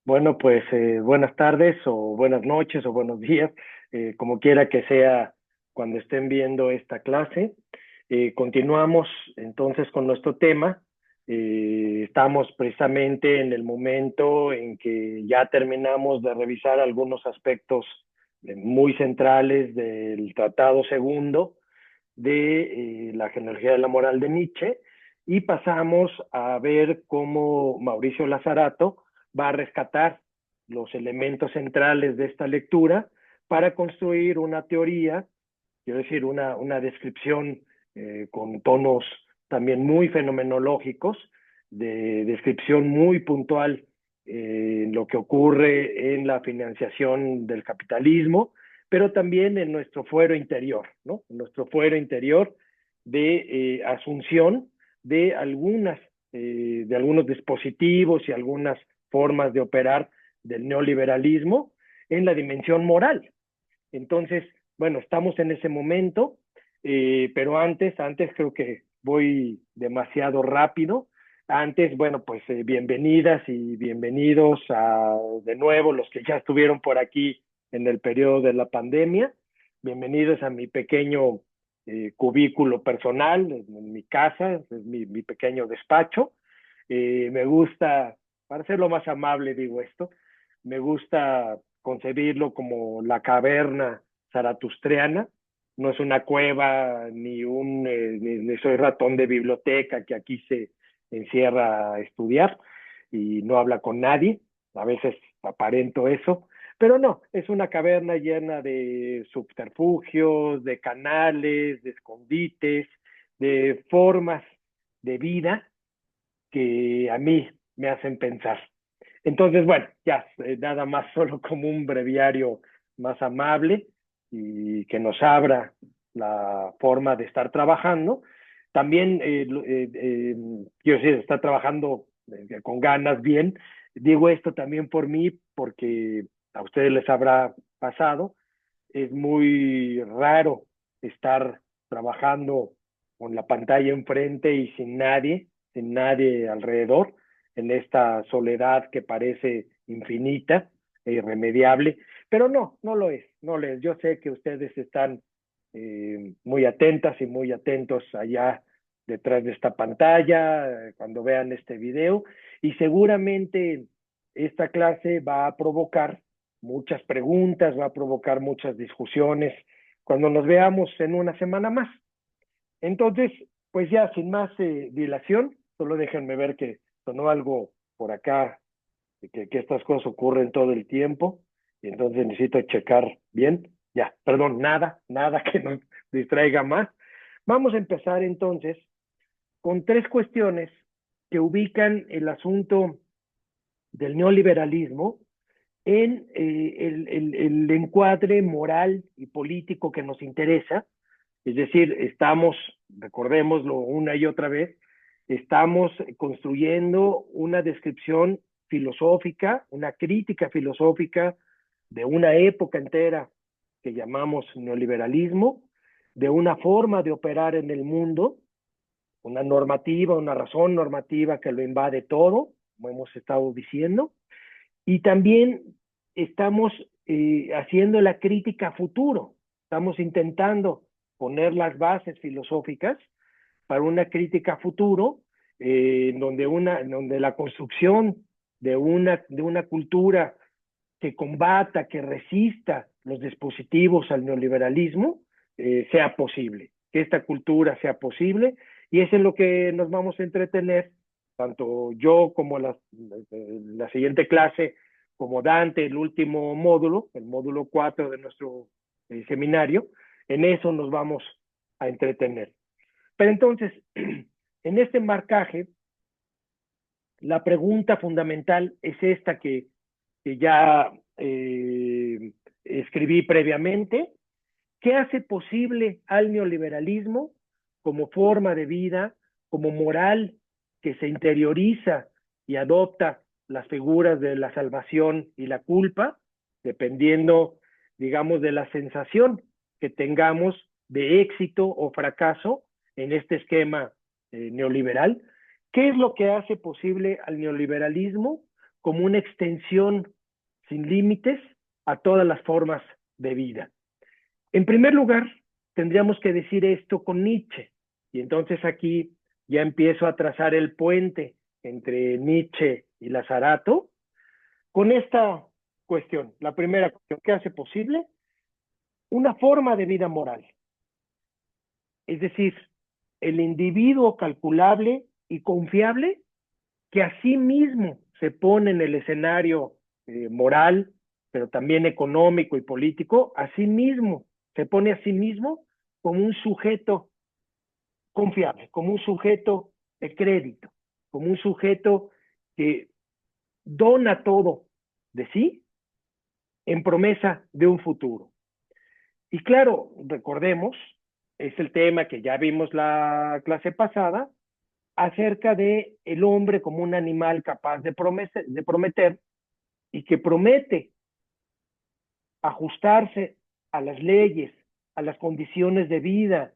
Bueno, pues buenas tardes o buenas noches o buenos días, como quiera que sea cuando estén viendo esta clase. Continuamos entonces con nuestro tema. Estamos precisamente en el momento en que ya terminamos de revisar algunos aspectos muy centrales del Tratado Segundo de la genealogía de la moral de Nietzsche y pasamos a ver cómo Mauricio Lazarato va a rescatar los elementos centrales de esta lectura para construir una teoría, quiero decir, una descripción con tonos también muy fenomenológicos, de descripción muy puntual en lo que ocurre en la financiación del capitalismo, pero también en nuestro fuero interior, ¿no? En nuestro fuero interior de asunción de de algunos dispositivos y algunas formas de operar del neoliberalismo en la dimensión moral. Entonces, bueno, estamos en ese momento, pero antes creo que voy demasiado rápido. Antes, bueno, pues bienvenidas y bienvenidos a de nuevo los que ya estuvieron por aquí en el periodo de la pandemia. Bienvenidos a mi pequeño cubículo personal, en mi casa, es mi pequeño despacho. Me gusta, para hacerlo más amable digo esto, me gusta concebirlo como la caverna zaratustreana. No es una cueva ni soy ratón de biblioteca que aquí se encierra a estudiar y no habla con nadie. A veces aparento eso, pero no, es una caverna llena de subterfugios, de canales, de escondites, de formas de vida que a mí me hacen pensar. Entonces, bueno, ya nada más solo como un breviario más amable y que nos abra la forma de estar trabajando. También, quiero decir, está trabajando con ganas, bien. Digo esto también por mí, porque a ustedes les habrá pasado. Es muy raro estar trabajando con la pantalla enfrente y sin nadie alrededor, en esta soledad que parece infinita e irremediable, pero no, no lo es, no lo es. Yo sé que ustedes están muy atentas y muy atentos allá detrás de esta pantalla, cuando vean este video, y seguramente esta clase va a provocar muchas preguntas, va a provocar muchas discusiones cuando nos veamos en una semana más. Entonces, pues ya sin más dilación, solo déjenme ver que sonó algo por acá, que estas cosas ocurren todo el tiempo, y entonces necesito checar bien. Ya, perdón, nada que nos distraiga más. Vamos a empezar entonces con tres cuestiones que ubican el asunto del neoliberalismo en el encuadre moral y político que nos interesa. Es decir, estamos, recordémoslo una y otra vez, estamos construyendo una descripción filosófica, una crítica filosófica de una época entera que llamamos neoliberalismo, de una forma de operar en el mundo, una normativa, una razón normativa que lo invade todo, como hemos estado diciendo, y también estamos haciendo la crítica a futuro, estamos intentando poner las bases filosóficas para una crítica a futuro, donde la construcción de una cultura que combata, que resista los dispositivos al neoliberalismo, sea posible, que esta cultura sea posible, y eso es lo que nos vamos a entretener, tanto yo como la siguiente clase, como Dante, el último módulo, el módulo 4 de nuestro seminario, en eso nos vamos a entretener. Pero entonces, en este marcaje, la pregunta fundamental es esta que ya escribí previamente. ¿Qué hace posible al neoliberalismo como forma de vida, como moral que se interioriza y adopta las figuras de la salvación y la culpa, dependiendo, digamos, de la sensación que tengamos de éxito o fracaso en este esquema neoliberal? ¿Qué es lo que hace posible al neoliberalismo como una extensión sin límites a todas las formas de vida. En primer lugar, tendríamos que decir esto con Nietzsche, y entonces aquí ya empiezo a trazar el puente entre Nietzsche y Lazzarato con esta cuestión. La primera cuestión, ¿qué hace posible? Una forma de vida moral. Es decir, el individuo calculable y confiable que a sí mismo se pone en el escenario moral, pero también económico y político, a sí mismo, se pone a sí mismo como un sujeto confiable, como un sujeto de crédito, como un sujeto que dona todo de sí en promesa de un futuro. Y claro, recordemos, es el tema que ya vimos la clase pasada, acerca de el hombre como un animal capaz de prometer y que promete ajustarse a las leyes, a las condiciones de vida,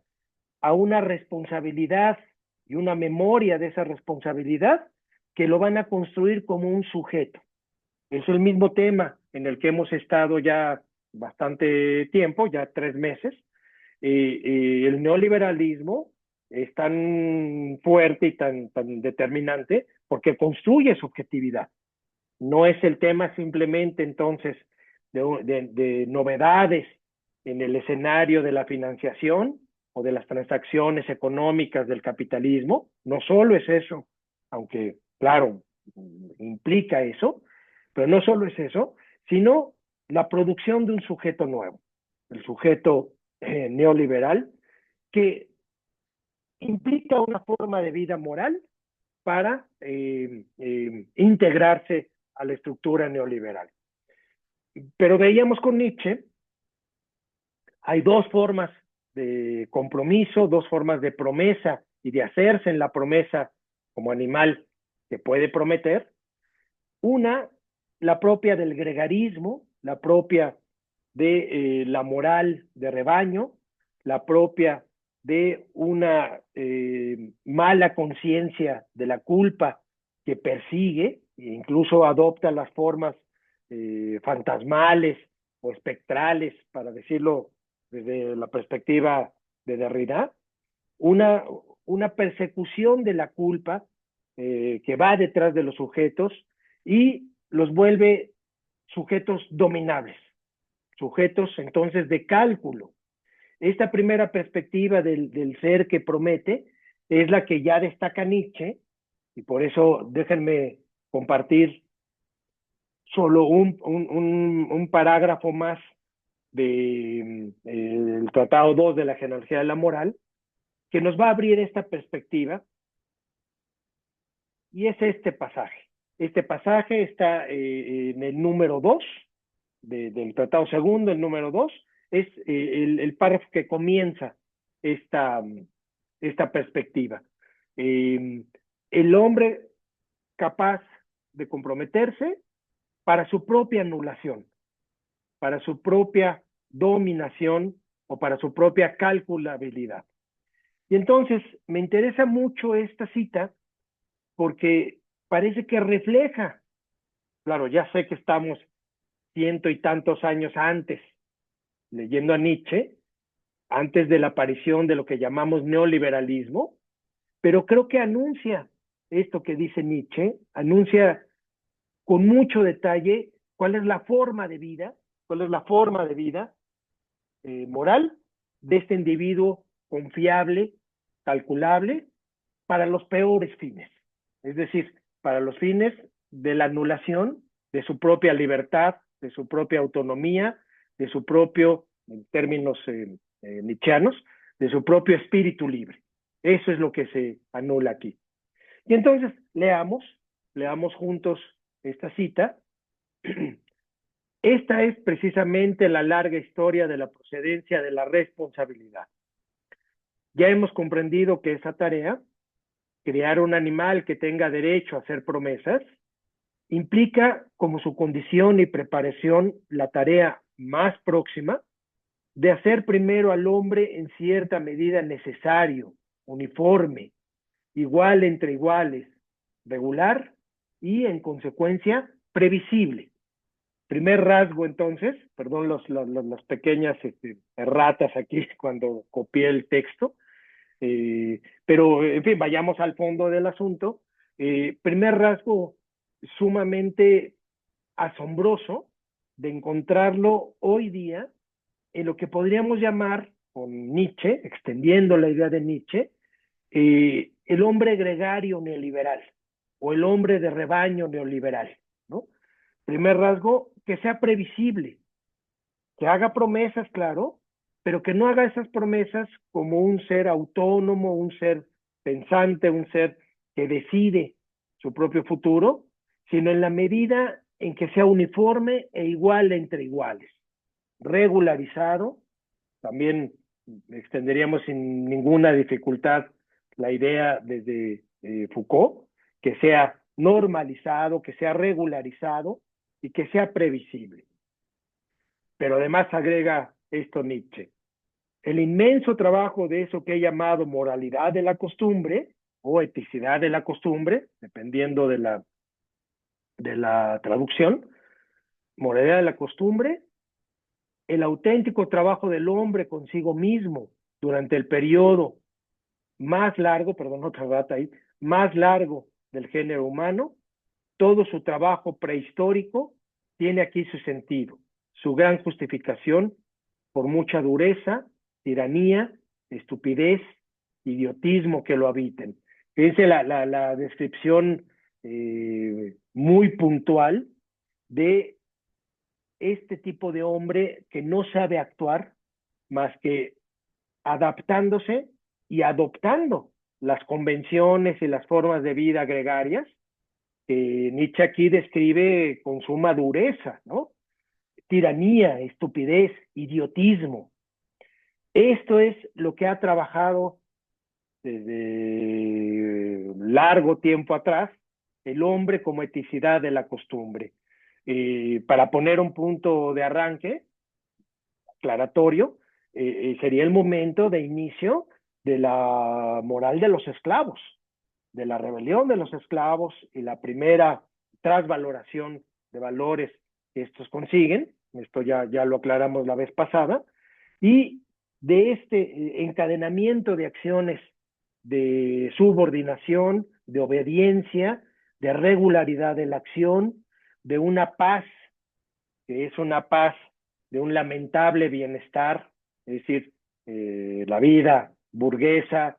a una responsabilidad y una memoria de esa responsabilidad que lo van a construir como un sujeto. Es el mismo tema en el que hemos estado ya bastante tiempo, ya 3 meses. El neoliberalismo es tan fuerte y tan determinante porque construye subjetividad. No es el tema simplemente entonces de novedades en el escenario de la financiación o de las transacciones económicas del capitalismo. No solo es eso, aunque claro, implica eso, pero no solo es eso, sino la producción de un sujeto nuevo, el sujeto neoliberal, que implica una forma de vida moral para integrarse a la estructura neoliberal. Pero veíamos con Nietzsche, hay dos formas de compromiso, dos formas de promesa y de hacerse en la promesa como animal que puede prometer. Una, la propia del gregarismo, la propia de la moral de rebaño, la propia de una mala conciencia de la culpa que persigue e incluso adopta las formas fantasmales o espectrales, para decirlo desde la perspectiva de Derrida, una, una persecución de la culpa que va detrás de los sujetos y los vuelve sujetos dominables, sujetos entonces de cálculo. Esta primera perspectiva del ser que promete es la que ya destaca Nietzsche, y por eso déjenme compartir solo un parágrafo más del Tratado 2 de la Genealogía de la Moral, que nos va a abrir esta perspectiva, y es este pasaje. Este pasaje está en el número 2 del Tratado Segundo, el número 2, es el párrafo que comienza esta perspectiva. El hombre capaz de comprometerse para su propia anulación, para su propia dominación o para su propia calculabilidad. Y entonces me interesa mucho esta cita porque parece que refleja, claro, ya sé que estamos ciento y tantos años antes, leyendo a Nietzsche, antes de la aparición de lo que llamamos neoliberalismo, pero creo que anuncia esto que dice Nietzsche, anuncia con mucho detalle cuál es la forma de vida, cuál es la forma de vida moral de este individuo confiable, calculable, para los peores fines. Es decir, para los fines de la anulación de su propia libertad, de su propia autonomía, de su propio, en términos nietzscheanos, de su propio espíritu libre. Eso es lo que se anula aquí. Y entonces leamos juntos esta cita. Esta es precisamente la larga historia de la procedencia de la responsabilidad. Ya hemos comprendido que esa tarea, crear un animal que tenga derecho a hacer promesas, implica como su condición y preparación la tarea más próxima de hacer primero al hombre en cierta medida necesario, uniforme, igual entre iguales, regular y en consecuencia previsible. Primer rasgo, entonces, perdón las pequeñas erratas aquí cuando copié el texto, pero, en fin, vayamos al fondo del asunto. Primer rasgo sumamente asombroso de encontrarlo hoy día en lo que podríamos llamar, con Nietzsche, extendiendo la idea de Nietzsche, el hombre gregario neoliberal o el hombre de rebaño neoliberal, ¿no? Primer rasgo, que sea previsible, que haga promesas, claro, pero que no haga esas promesas como un ser autónomo, un ser pensante, un ser que decide su propio futuro, sino en la medida en que sea uniforme e igual entre iguales, regularizado. También extenderíamos sin ninguna dificultad la idea desde Foucault, que sea normalizado, que sea regularizado y que sea previsible. Pero además agrega esto Nietzsche: el inmenso trabajo de eso que he llamado moralidad de la costumbre o eticidad de la costumbre, dependiendo de la traducción, moralidad de la costumbre, el auténtico trabajo del hombre consigo mismo durante el periodo más largo, perdón, otra rata ahí, más largo del género humano, todo su trabajo prehistórico tiene aquí su sentido, su gran justificación por mucha dureza, tiranía, estupidez, idiotismo que lo habiten. Fíjense la descripción muy puntual de este tipo de hombre que no sabe actuar más que adaptándose y adoptando las convenciones y las formas de vida gregarias que Nietzsche aquí describe con suma dureza, ¿no? Tiranía, estupidez, idiotismo. Esto es lo que ha trabajado desde largo tiempo atrás el hombre como eticidad de la costumbre. Para poner un punto de arranque aclaratorio, sería el momento de inicio de la moral de los esclavos, de la rebelión de los esclavos y la primera trasvaloración de valores que estos consiguen. Esto ya lo aclaramos la vez pasada. Y de este encadenamiento de acciones de subordinación, de obediencia, de regularidad de la acción, de una paz que es una paz de un lamentable bienestar, es decir, la vida burguesa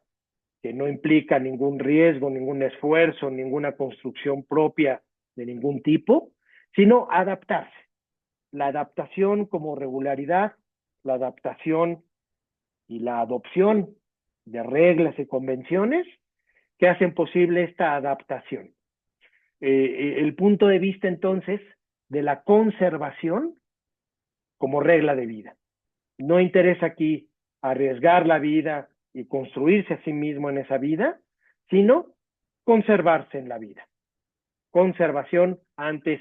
que no implica ningún riesgo, ningún esfuerzo, ninguna construcción propia de ningún tipo, sino adaptarse. La adaptación como regularidad, la adaptación y la adopción de reglas y convenciones que hacen posible esta adaptación. El punto de vista entonces de la conservación como regla de vida. No interesa aquí arriesgar la vida y construirse a sí mismo en esa vida, sino conservarse en la vida. Conservación antes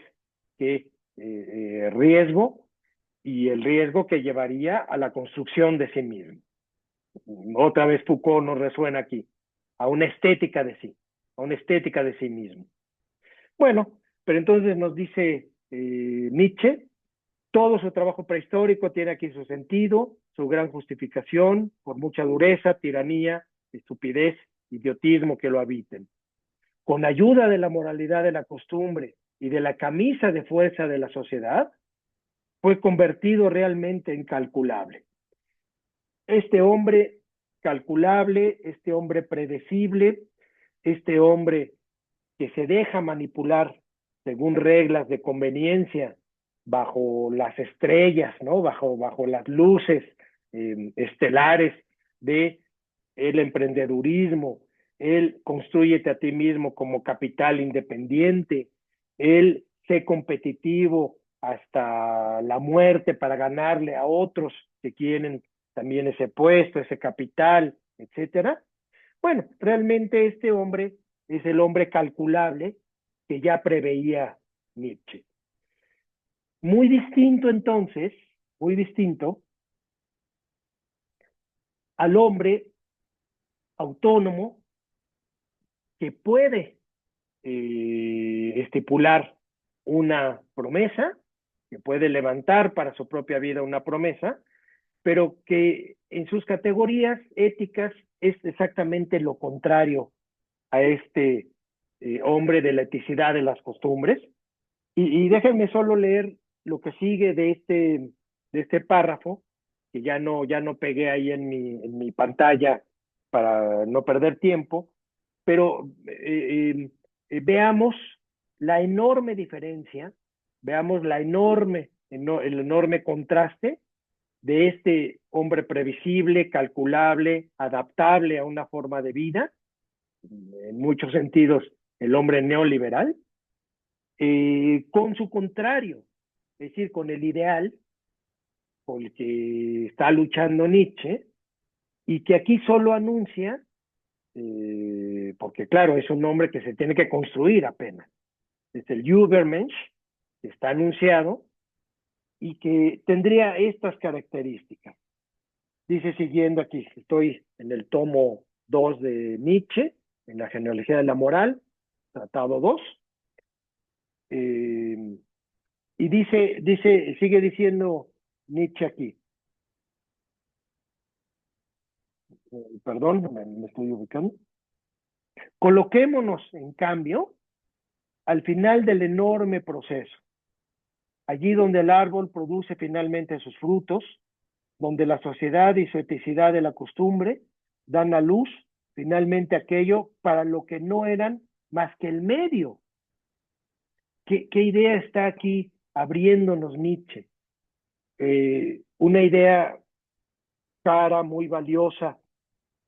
que riesgo, y el riesgo que llevaría a la construcción de sí mismo. Otra vez Foucault nos resuena aquí, a una estética de sí, a una estética de sí mismo. Bueno, pero entonces nos dice Nietzsche, todo su trabajo prehistórico tiene aquí su sentido, su gran justificación, por mucha dureza, tiranía, estupidez, idiotismo que lo habiten. Con ayuda de la moralidad de la costumbre y de la camisa de fuerza de la sociedad, fue convertido realmente en calculable. Este hombre calculable, este hombre predecible, este hombre que se deja manipular según reglas de conveniencia bajo las estrellas, ¿no? Bajo las luces estelares de el emprendedurismo, el construyete a ti mismo como capital independiente, el sé competitivo hasta la muerte para ganarle a otros que quieren también ese puesto, ese capital, etcétera. Bueno, realmente este hombre es el hombre calculable que ya preveía Nietzsche. Muy distinto entonces, muy distinto al hombre autónomo que puede estipular una promesa, que puede levantar para su propia vida una promesa, pero que en sus categorías éticas es exactamente lo contrario a este hombre de la eticidad de las costumbres. Y déjenme solo leer lo que sigue de este párrafo, que ya no pegué ahí en mi pantalla para no perder tiempo, pero veamos la enorme diferencia, veamos el enorme contraste de este hombre previsible, calculable, adaptable a una forma de vida, en muchos sentidos el hombre neoliberal, con su contrario, es decir, con el ideal por el que está luchando Nietzsche, y que aquí solo anuncia, porque claro, es un hombre que se tiene que construir apenas, es el Übermensch, que está anunciado, y que tendría estas características. Dice siguiendo aquí, estoy en el tomo 2 de Nietzsche, en la genealogía de la moral, tratado 2, y sigue diciendo Nietzsche aquí, perdón, me estoy ubicando. Coloquémonos, en cambio, al final del enorme proceso, allí donde el árbol produce finalmente sus frutos, donde la sociedad y su eticidad de la costumbre dan a luz finalmente aquello para lo que no eran más que el medio. ¿Qué idea está aquí abriéndonos Nietzsche? Una idea cara, muy valiosa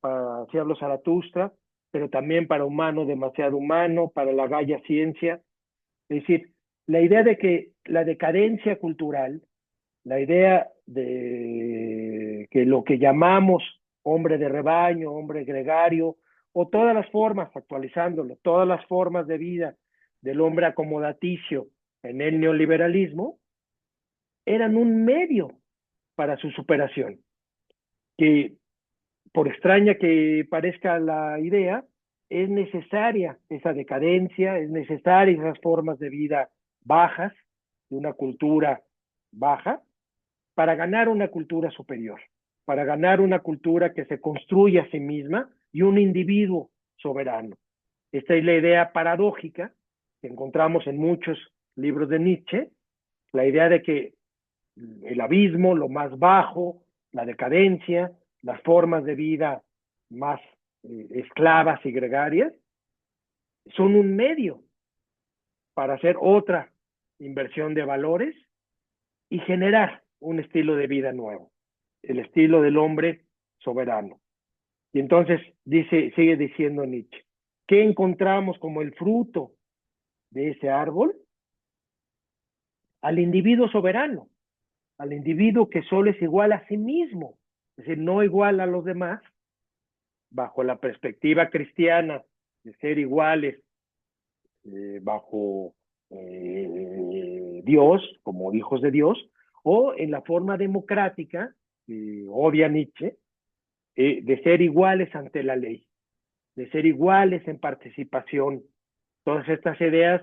para, si hablo Zaratustra, pero también para humano, demasiado humano, para la Gaia Ciencia. Es decir, la idea de que la decadencia cultural, la idea de que lo que llamamos hombre de rebaño, hombre gregario, o todas las formas, actualizándolo, todas las formas de vida del hombre acomodaticio en el neoliberalismo, eran un medio para su superación, que por extraña que parezca la idea, es necesaria esa decadencia, es necesaria esas formas de vida bajas, de una cultura baja, para ganar una cultura superior, para ganar una cultura que se construye a sí misma y un individuo soberano. Esta es la idea paradójica que encontramos en muchos libros de Nietzsche, la idea de que el abismo, lo más bajo, la decadencia, las formas de vida más esclavas y gregarias, son un medio para hacer otra inversión de valores y generar un estilo de vida nuevo, el estilo del hombre soberano. Y entonces sigue diciendo Nietzsche, ¿qué encontramos como el fruto de ese árbol? Al individuo soberano, al individuo que solo es igual a sí mismo, es decir, no igual a los demás, bajo la perspectiva cristiana de ser iguales bajo Dios, como hijos de Dios, o en la forma democrática, odia Nietzsche, de ser iguales ante la ley, de ser iguales en participación. Todas estas ideas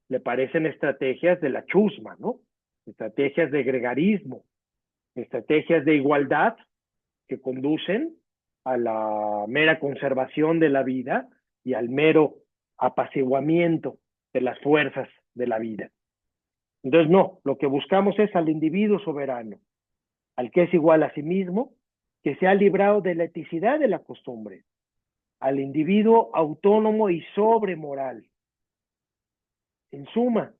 le parecen estrategias de la chusma, ¿no? Estrategias de gregarismo, estrategias de igualdad que conducen a la mera conservación de la vida y al mero apaciguamiento de las fuerzas de la vida. Entonces, no, lo que buscamos es al individuo soberano, al que es igual a sí mismo, que se ha librado de la eticidad de la costumbre, al individuo autónomo y sobremoral. En suma,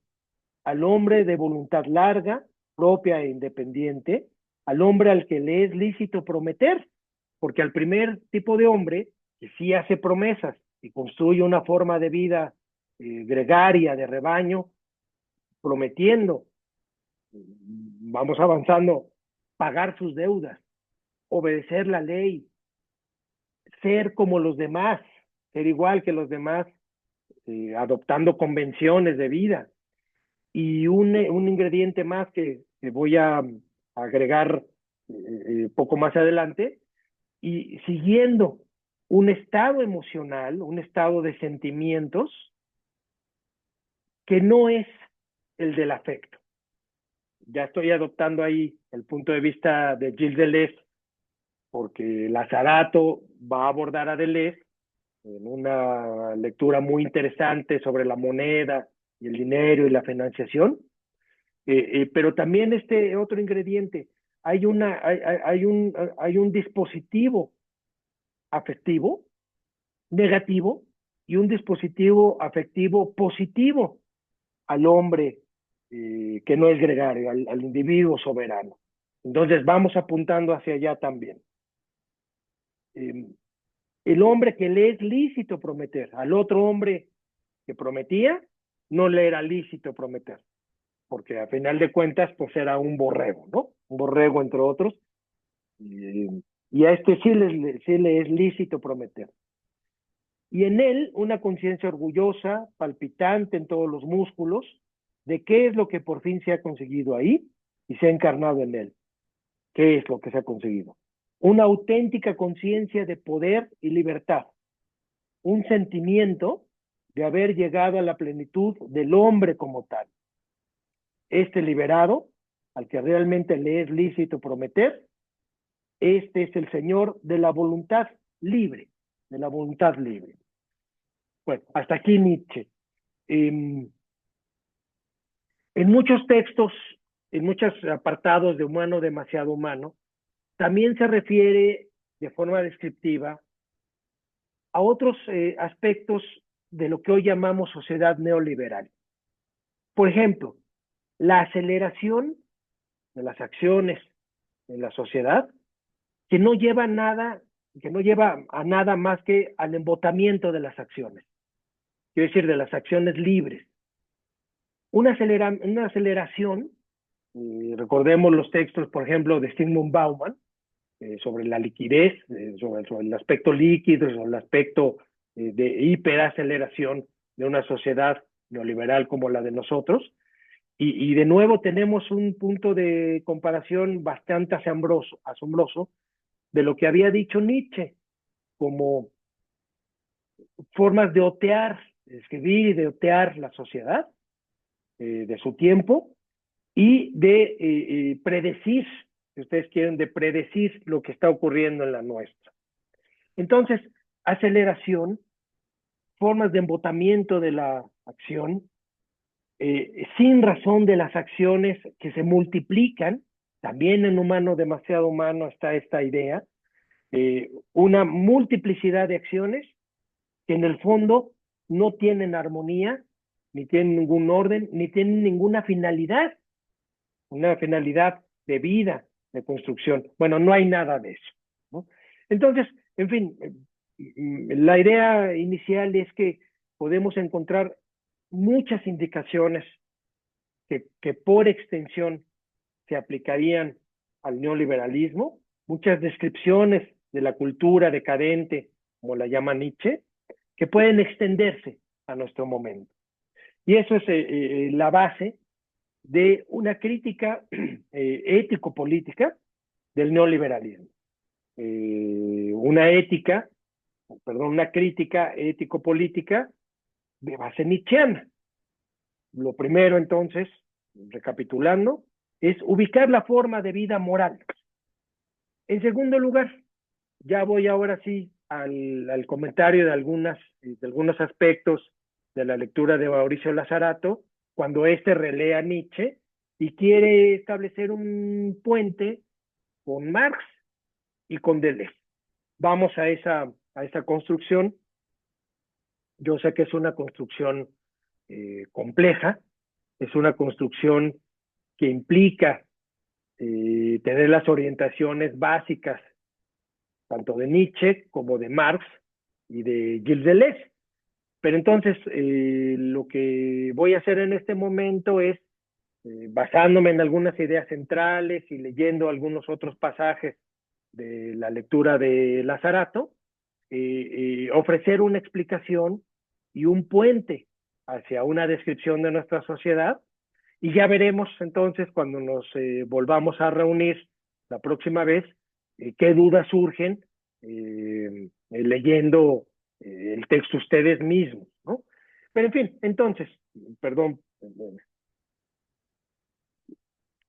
al hombre de voluntad larga, propia e independiente, al hombre al que le es lícito prometer, porque al primer tipo de hombre, que sí hace promesas y construye una forma de vida gregaria, de rebaño, prometiendo, vamos avanzando, pagar sus deudas, obedecer la ley, ser como los demás, ser igual que los demás, adoptando convenciones de vida. Y un ingrediente más que voy a agregar poco más adelante, y siguiendo un estado emocional, un estado de sentimientos que no es el del afecto. Ya estoy adoptando ahí el punto de vista de Gilles Deleuze, porque Lazzarato va a abordar a Deleuze en una lectura muy interesante sobre la moneda y el dinero y la financiación, pero también este otro ingrediente, hay un dispositivo afectivo negativo y un dispositivo afectivo positivo al hombre que no es gregario, al individuo soberano. Entonces vamos apuntando hacia allá también. El hombre que le es lícito prometer, al otro hombre que prometía, no le era lícito prometer, porque a final de cuentas, pues era un borrego, ¿no? Un borrego entre otros, y a este sí le es lícito prometer. Y en él una conciencia orgullosa, palpitante en todos los músculos, de qué es lo que por fin se ha conseguido ahí y se ha encarnado en él. ¿Qué es lo que se ha conseguido? Una auténtica conciencia de poder y libertad, un sentimiento de haber llegado a la plenitud del hombre como tal. Este liberado, al que realmente le es lícito prometer, este es el Señor de la voluntad libre, de la voluntad libre. Bueno, hasta aquí Nietzsche. En muchos textos, en muchos apartados de Humano demasiado humano, también se refiere de forma descriptiva a otros aspectos de lo que hoy llamamos sociedad neoliberal. Por ejemplo, la aceleración de las acciones en la sociedad que no lleva a nada más que al embotamiento de las acciones, quiero decir, de las acciones libres. Una aceleración, recordemos los textos, por ejemplo, de Zygmunt Bauman, sobre la liquidez, sobre el aspecto líquido, sobre el aspecto de hiperaceleración de una sociedad neoliberal como la de nosotros. Y de nuevo tenemos un punto de comparación bastante asombroso de lo que había dicho Nietzsche, como formas de otear, de escribir y de otear la sociedad de su tiempo y de predecir, si ustedes quieren, de predecir lo que está ocurriendo en la nuestra. Entonces, aceleración, formas de embotamiento de la acción, sin razón de las acciones que se multiplican, también en Humano demasiado humano está esta idea, una multiplicidad de acciones que en el fondo no tienen armonía, ni tienen ningún orden, ni tienen ninguna finalidad, una finalidad de vida, de construcción. Bueno, no hay nada de eso, ¿no? Entonces, en fin, la idea inicial es que podemos encontrar muchas indicaciones que por extensión se aplicarían al neoliberalismo, muchas descripciones de la cultura decadente, como la llama Nietzsche, que pueden extenderse a nuestro momento. Y eso es la base de una crítica ético-política del neoliberalismo. Una crítica ético-política de base nietzscheana. Lo primero, entonces, recapitulando, es ubicar la forma de vida moral. En segundo lugar, ya voy ahora sí al comentario de algunos aspectos de la lectura de Mauricio Lazzarato, cuando éste relea a Nietzsche y quiere establecer un puente con Marx y con Deleuze. Vamos a esa construcción. Yo sé que es una construcción compleja, es una construcción que implica tener las orientaciones básicas tanto de Nietzsche como de Marx y de Gilles Deleuze. Pero entonces lo que voy a hacer en este momento es, basándome en algunas ideas centrales y leyendo algunos otros pasajes de la lectura de Lazzarato, ofrecer una explicación y un puente hacia una descripción de nuestra sociedad, y ya veremos entonces cuando nos volvamos a reunir la próxima vez, qué dudas surgen leyendo el texto ustedes mismos, ¿no? Pero en fin, entonces, perdón,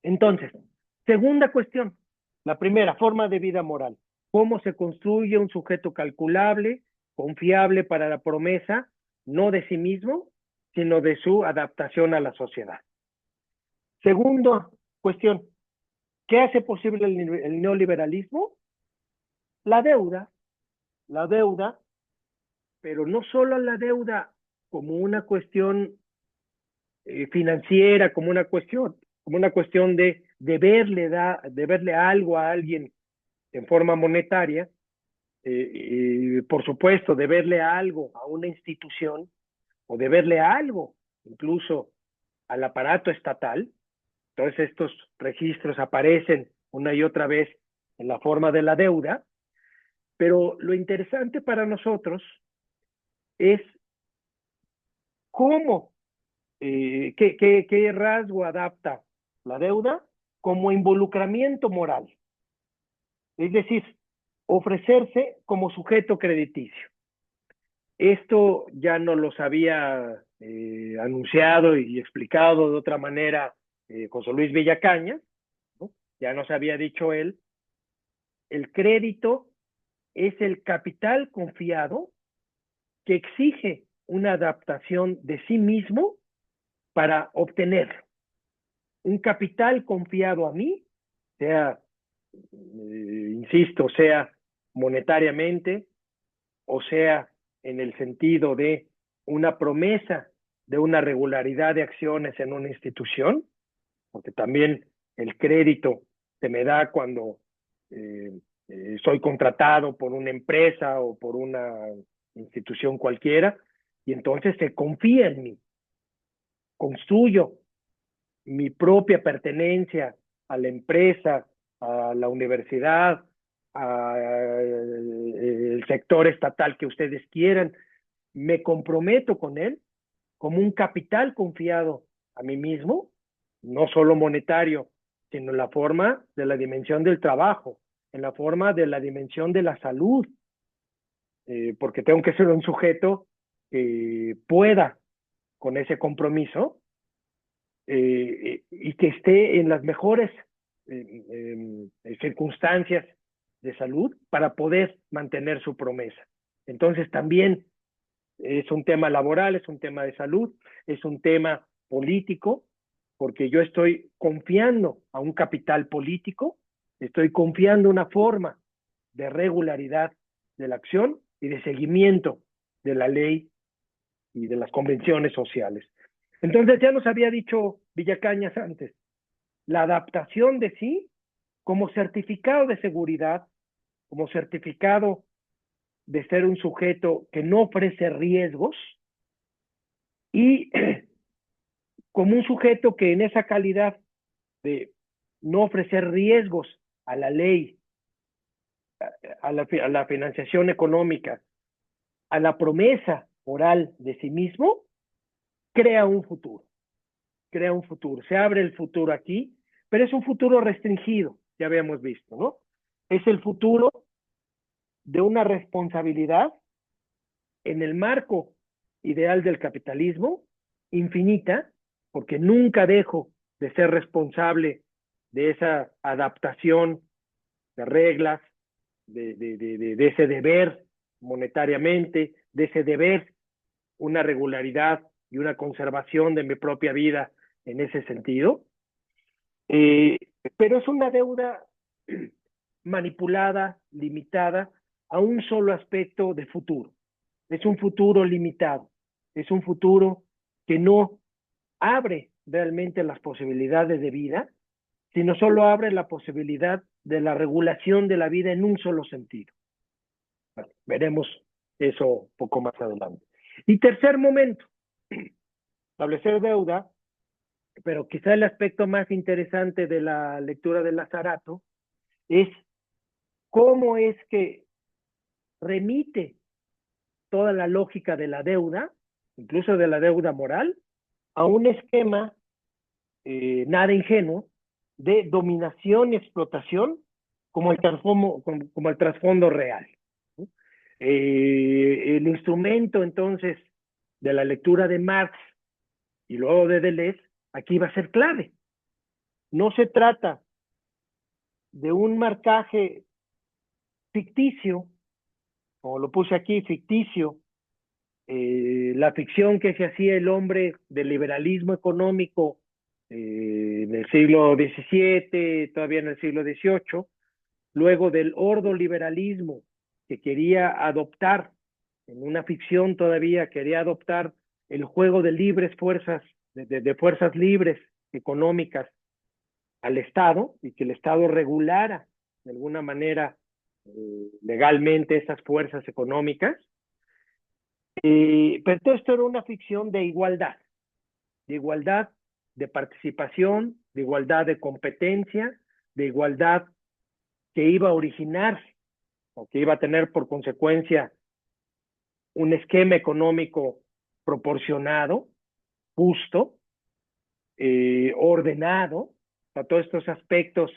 Entonces, segunda cuestión, la primera, forma de vida moral. ¿Cómo se construye un sujeto calculable, confiable para la promesa, no de sí mismo, sino de su adaptación a la sociedad? Segunda cuestión, ¿qué hace posible el neoliberalismo? La deuda, la deuda, pero no solo la deuda como una cuestión financiera, como una cuestión de deberle algo a alguien en forma monetaria, por supuesto, deberle algo a una institución o deberle algo incluso al aparato estatal. Todos estos registros aparecen una y otra vez en la forma de la deuda, pero lo interesante para nosotros es cómo, qué rasgo adapta la deuda como involucramiento moral, es decir, ofrecerse como sujeto crediticio. Esto ya nos los había anunciado y explicado de otra manera José Luis Villacañas, ¿no? Ya nos había dicho él, el crédito es el capital confiado que exige una adaptación de sí mismo para obtener un capital confiado a mí, sea, insisto, sea monetariamente o sea en el sentido de una promesa de una regularidad de acciones en una institución, porque también el crédito se me da cuando eh, soy contratado por una empresa o por una institución cualquiera, y entonces se confía en mí, construyo mi propia pertenencia a la empresa, a la universidad, al sector estatal que ustedes quieran, me comprometo con él como un capital confiado a mí mismo, no solo monetario, sino en la forma de la dimensión del trabajo, en la forma de la dimensión de la salud, porque tengo que ser un sujeto que pueda con ese compromiso y que esté en las mejores circunstancias de salud para poder mantener su promesa. Entonces también es un tema laboral, es un tema de salud, es un tema político, porque yo estoy confiando a un capital político, estoy confiando una forma de regularidad de la acción y de seguimiento de la ley y de las convenciones sociales. Entonces ya nos había dicho Villacañas antes, la adaptación de sí como certificado de seguridad, como certificado de ser un sujeto que no ofrece riesgos y como un sujeto que en esa calidad de no ofrecer riesgos a la ley, a la financiación económica, a la promesa oral de sí mismo, crea un futuro, crea un futuro. Se abre el futuro aquí, pero es un futuro restringido, ya habíamos visto, ¿no? Es el futuro de una responsabilidad en el marco ideal del capitalismo, infinita, porque nunca dejo de ser responsable de esa adaptación de reglas, de ese deber monetariamente, de ese deber, una regularidad y una conservación de mi propia vida en ese sentido. Eh, pero es una deuda manipulada, limitada a un solo aspecto de futuro. Es un futuro limitado, es un futuro que no abre realmente las posibilidades de vida, sino solo abre la posibilidad de la regulación de la vida en un solo sentido. Bueno, veremos eso poco más adelante. Y tercer momento, establecer deuda, pero quizá el aspecto más interesante de la lectura de Lazarato es cómo es que remite toda la lógica de la deuda, incluso de la deuda moral, a un esquema nada ingenuo de dominación y explotación como el trasfondo real. ¿No? El instrumento entonces de la lectura de Marx y luego de Deleuze aquí va a ser clave. No se trata de un marcaje ficticio, como lo puse aquí, ficticio, la ficción que se hacía el hombre del liberalismo económico en el siglo XVII, todavía en el siglo XVIII, luego del ordoliberalismo que quería adoptar, en una ficción todavía quería adoptar el juego de libres fuerzas, de fuerzas libres económicas al Estado y que el Estado regulara de alguna manera legalmente esas fuerzas económicas. Pero todo esto era una ficción de igualdad de participación, de igualdad de competencia, de igualdad que iba a originar o que iba a tener por consecuencia un esquema económico proporcionado, justo, ordenado, o sea, todos estos aspectos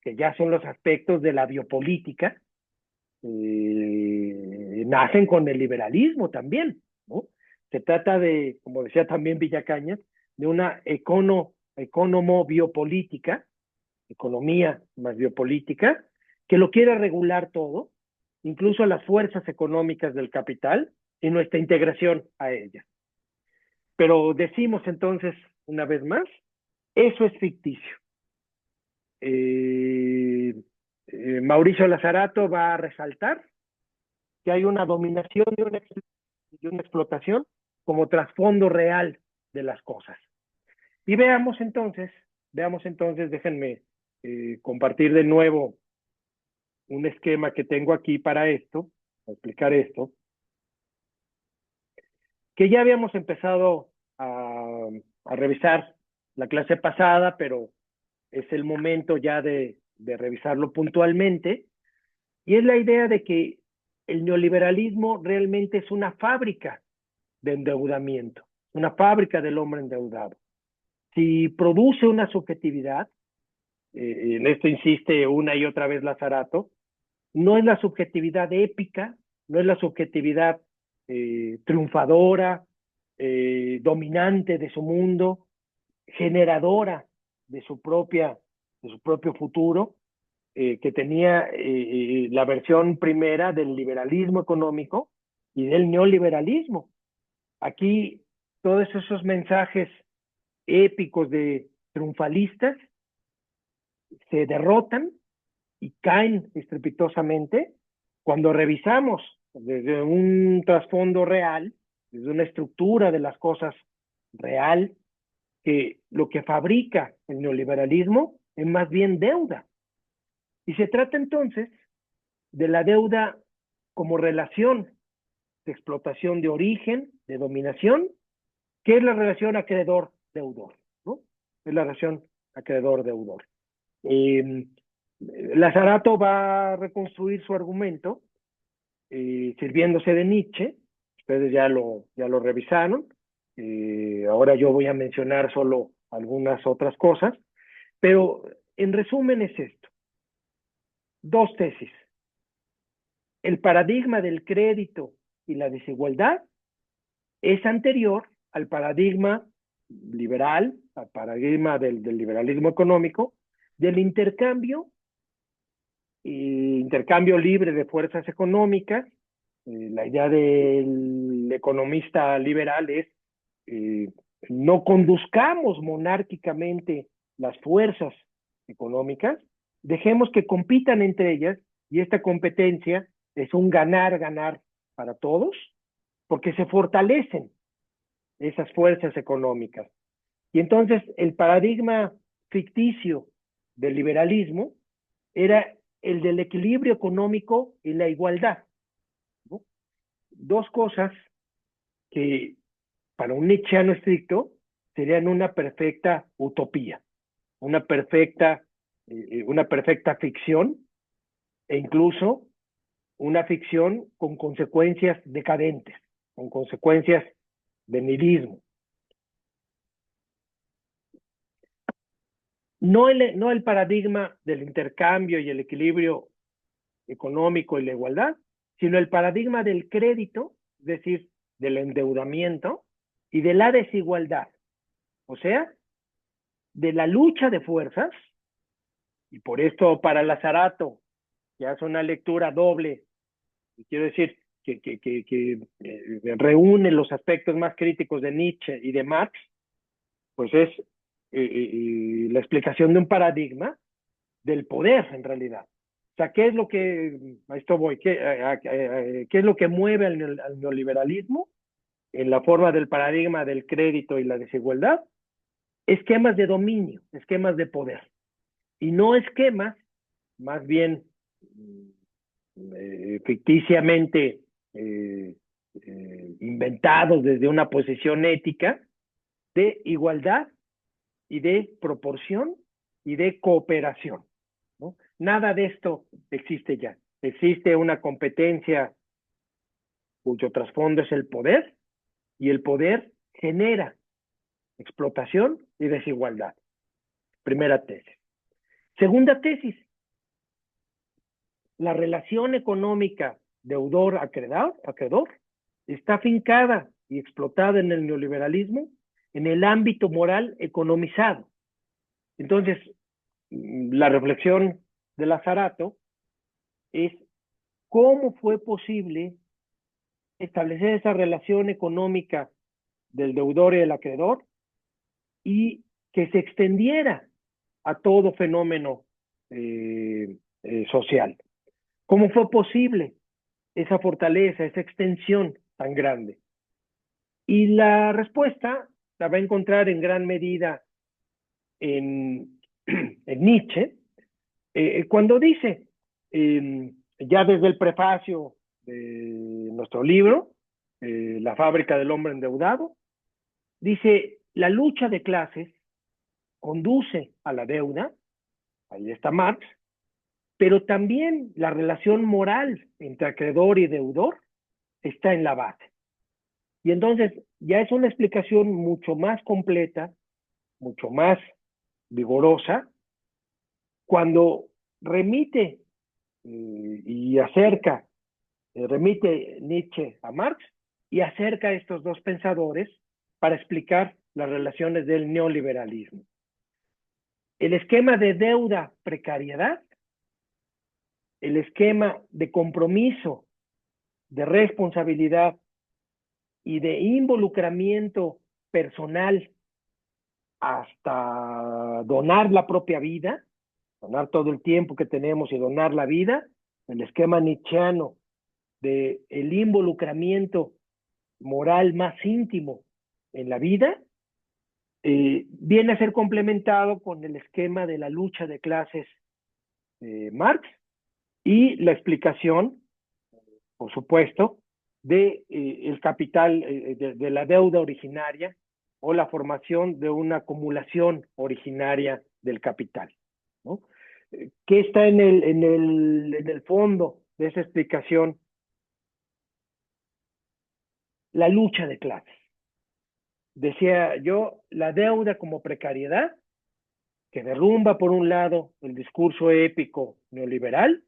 que ya son los aspectos de la biopolítica, nacen con el liberalismo también, ¿no? Se trata de, como decía también Villacañas, de una economo-biopolítica, economía más biopolítica, que lo quiere regular todo, incluso las fuerzas económicas del capital y nuestra integración a ellas. Pero decimos entonces, una vez más, eso es ficticio. Mauricio Lazarato va a resaltar que hay una dominación y una explotación como trasfondo real de las cosas. Y veamos entonces, déjenme compartir de nuevo un esquema que tengo aquí para esto, para explicar esto, que ya habíamos empezado a revisar la clase pasada, pero es el momento ya de revisarlo puntualmente, y es la idea de que el neoliberalismo realmente es una fábrica de endeudamiento, una fábrica del hombre endeudado. Si produce una subjetividad, en esto insiste una y otra vez Lazarato, no es la subjetividad épica, no es la subjetividad triunfadora, dominante de su mundo, generadora de su propio futuro, que tenía la versión primera del liberalismo económico y del neoliberalismo. Aquí todos esos mensajes épicos de triunfalistas se derrotan y caen estrepitosamente cuando revisamos desde un trasfondo real, desde una estructura de las cosas real, que lo que fabrica el neoliberalismo es más bien deuda. Y se trata entonces de la deuda como relación de explotación de origen, de dominación, que es la relación acreedor-deudor, ¿no? Es la relación acreedor-deudor. Lazarato va a reconstruir su argumento sirviéndose de Nietzsche. Ustedes ya lo revisaron. Ahora yo voy a mencionar solo algunas otras cosas, pero en resumen es esto. Dos tesis. El paradigma del crédito y la desigualdad es anterior al paradigma liberal, al paradigma del liberalismo económico, del intercambio libre de fuerzas económicas. La idea del economista liberal es no conduzcamos monárquicamente las fuerzas económicas, dejemos que compitan entre ellas y esta competencia es un ganar-ganar para todos, porque se fortalecen esas fuerzas económicas. Y entonces el paradigma ficticio del liberalismo era el del equilibrio económico y la igualdad, ¿no? Dos cosas que para un nietzscheano estricto serían una perfecta utopía, una perfecta, una perfecta ficción e incluso una ficción con consecuencias decadentes, con consecuencias de nihilismo. No el paradigma del intercambio y el equilibrio económico y la igualdad, sino el paradigma del crédito, es decir, del endeudamiento y de la desigualdad. O sea, de la lucha de fuerzas, y por esto para Lazzarato, que hace una lectura doble, y quiero decir que reúne los aspectos más críticos de Nietzsche y de Marx, pues es la explicación de un paradigma del poder en realidad. O sea, ¿qué es lo que, a esto voy, qué es lo que mueve al neoliberalismo en la forma del paradigma del crédito y la desigualdad? Esquemas de dominio, esquemas de poder. Y no esquemas, más bien ficticiamente inventados desde una posición ética de igualdad y de proporción y de cooperación, ¿no? Nada de esto existe ya. Existe una competencia cuyo trasfondo es el poder, y el poder genera explotación y desigualdad. Primera tesis. Segunda tesis, la relación económica deudor-acreedor está afincada y explotada en el neoliberalismo en el ámbito moral economizado. Entonces, la reflexión de Lazzarato es cómo fue posible establecer esa relación económica del deudor y el acreedor y que se extendiera a todo fenómeno social. ¿Cómo fue posible esa fortaleza, esa extensión tan grande? Y la respuesta la va a encontrar en gran medida en, en Nietzsche, cuando dice, ya desde el prefacio de nuestro libro, La fábrica del hombre endeudado, dice, la lucha de clases conduce a la deuda, ahí está Marx, pero también la relación moral entre acreedor y deudor está en la base. Y entonces ya es una explicación mucho más completa, mucho más vigorosa, cuando remite y acerca, remite Nietzsche a Marx y acerca a estos dos pensadores para explicar las relaciones del neoliberalismo. El esquema de deuda-precariedad, el esquema de compromiso, de responsabilidad y de involucramiento personal hasta donar la propia vida, donar todo el tiempo que tenemos y donar la vida, el esquema nietzscheano de el involucramiento moral más íntimo en la vida, viene a ser complementado con el esquema de la lucha de clases de Marx y la explicación, por supuesto, de el capital, de la deuda originaria o la formación de una acumulación originaria del capital, ¿no? ¿Qué está en el fondo de esa explicación? La lucha de clases. Decía yo, la deuda como precariedad, que derrumba por un lado el discurso épico neoliberal,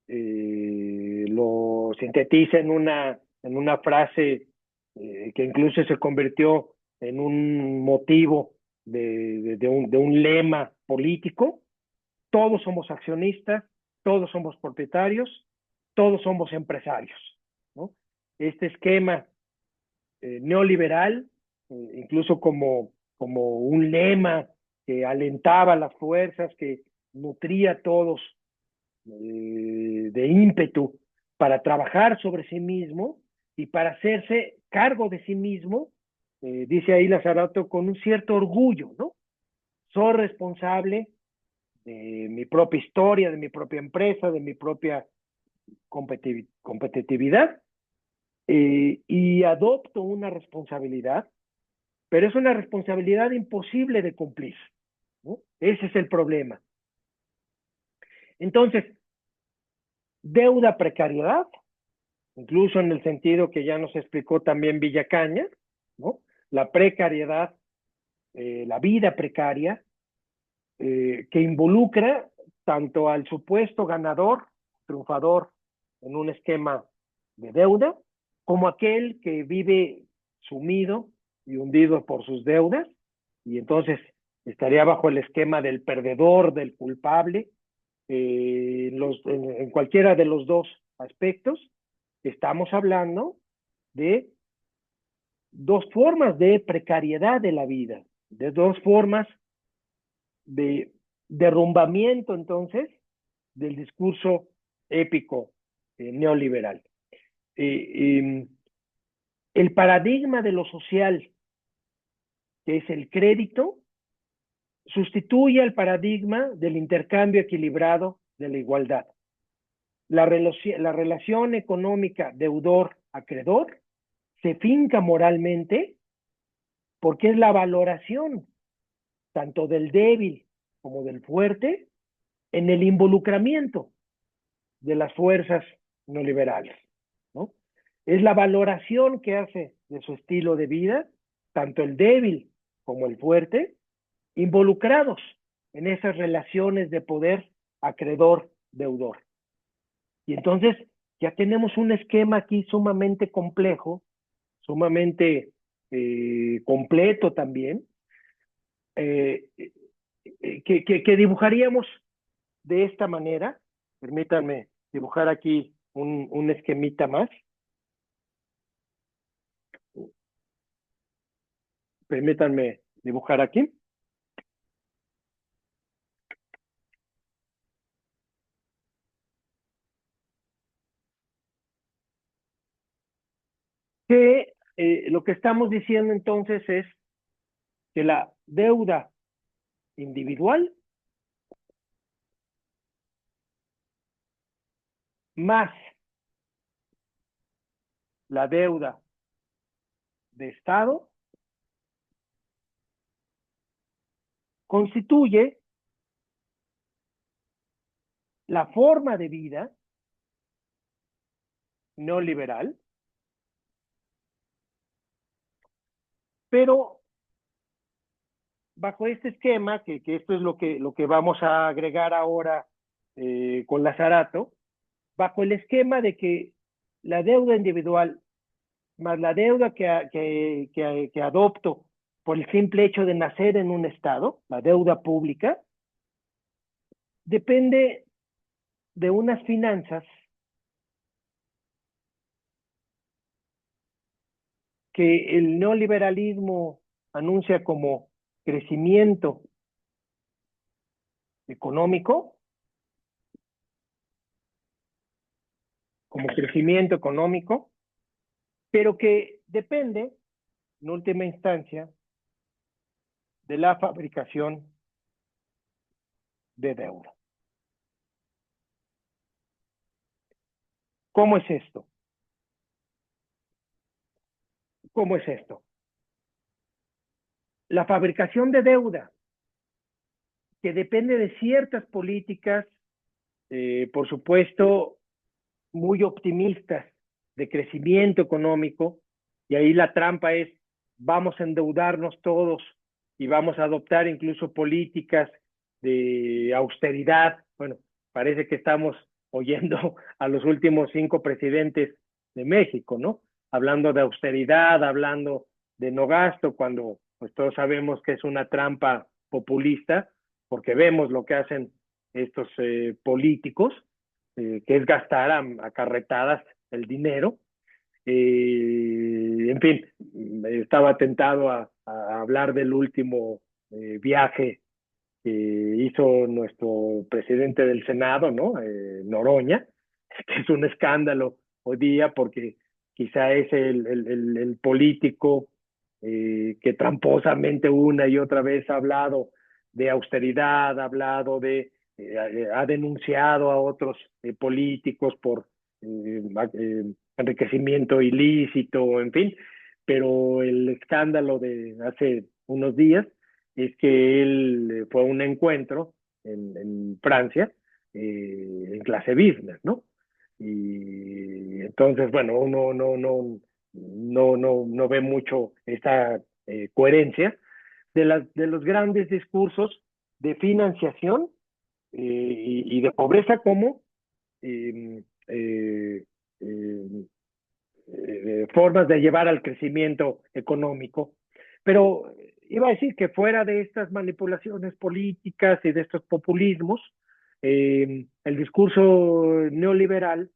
lo sintetiza en una frase que incluso se convirtió en un motivo de un lema político: todos somos accionistas, todos somos propietarios, todos somos empresarios, ¿no? Este esquema neoliberal, incluso como un lema que alentaba las fuerzas, que nutría a todos de ímpetu para trabajar sobre sí mismo y para hacerse cargo de sí mismo, dice ahí Lazzarato, con un cierto orgullo, ¿no? Soy responsable de mi propia historia, de mi propia empresa, de mi propia competitividad, y adopto una responsabilidad, pero es una responsabilidad imposible de cumplir, ¿no? Ese es el problema. Entonces, deuda, precariedad, incluso en el sentido que ya nos explicó también Villacaña, ¿no? La precariedad, la vida precaria, que involucra tanto al supuesto ganador, triunfador en un esquema de deuda, como aquel que vive sumido y hundido por sus deudas, y entonces estaría bajo el esquema del perdedor, del culpable, en cualquiera de los dos aspectos. Estamos hablando de dos formas de precariedad de la vida, de dos formas de derrumbamiento entonces del discurso épico neoliberal. Eh, el paradigma de lo social, que es el crédito, sustituye al paradigma del intercambio equilibrado de la igualdad. La relación económica deudor-acreedor se finca moralmente porque es la valoración tanto del débil como del fuerte en el involucramiento de las fuerzas neoliberales, ¿no? Es la valoración que hace de su estilo de vida, tanto el débil como el fuerte, involucrados en esas relaciones de poder acreedor-deudor. Y entonces ya tenemos un esquema aquí sumamente complejo, sumamente completo también, eh, que dibujaríamos de esta manera. Permítanme dibujar aquí un esquemita más. Permítanme dibujar aquí. Que lo que estamos diciendo entonces es que la deuda individual más la deuda de Estado constituye la forma de vida neoliberal, pero bajo este esquema, que esto es lo que vamos a agregar ahora con Lazarato, bajo el esquema de que la deuda individual más la deuda que adopto por el simple hecho de nacer en un estado, la deuda pública, depende de unas finanzas que el neoliberalismo anuncia como crecimiento económico, pero que depende, en última instancia, de la fabricación de deuda. ¿Cómo es esto? ¿Cómo es esto? La fabricación de deuda, que depende de ciertas políticas, por supuesto, muy optimistas de crecimiento económico, y ahí la trampa es, vamos a endeudarnos todos y vamos a adoptar incluso políticas de austeridad. Bueno, parece que estamos oyendo a los últimos 5 presidentes de México, ¿no? Hablando de austeridad, hablando de no gasto, cuando pues todos sabemos que es una trampa populista, porque vemos lo que hacen estos políticos, que es gastar a carretadas el dinero. En fin, estaba tentado a hablar del último viaje que hizo nuestro presidente del Senado, ¿no? Noroña, que es un escándalo hoy día porque quizá es el político que tramposamente una y otra vez ha hablado de austeridad, ha hablado ha denunciado a otros políticos por eh, enriquecimiento ilícito, en fin, pero el escándalo de hace unos días es que él fue a un encuentro en Francia, en clase business, ¿no? Y entonces, bueno, uno no ve mucho esta coherencia de los grandes discursos de financiación y de pobreza como eh, eh, eh, formas de llevar al crecimiento económico. Pero iba a decir que fuera de estas manipulaciones políticas y de estos populismos, el discurso neoliberal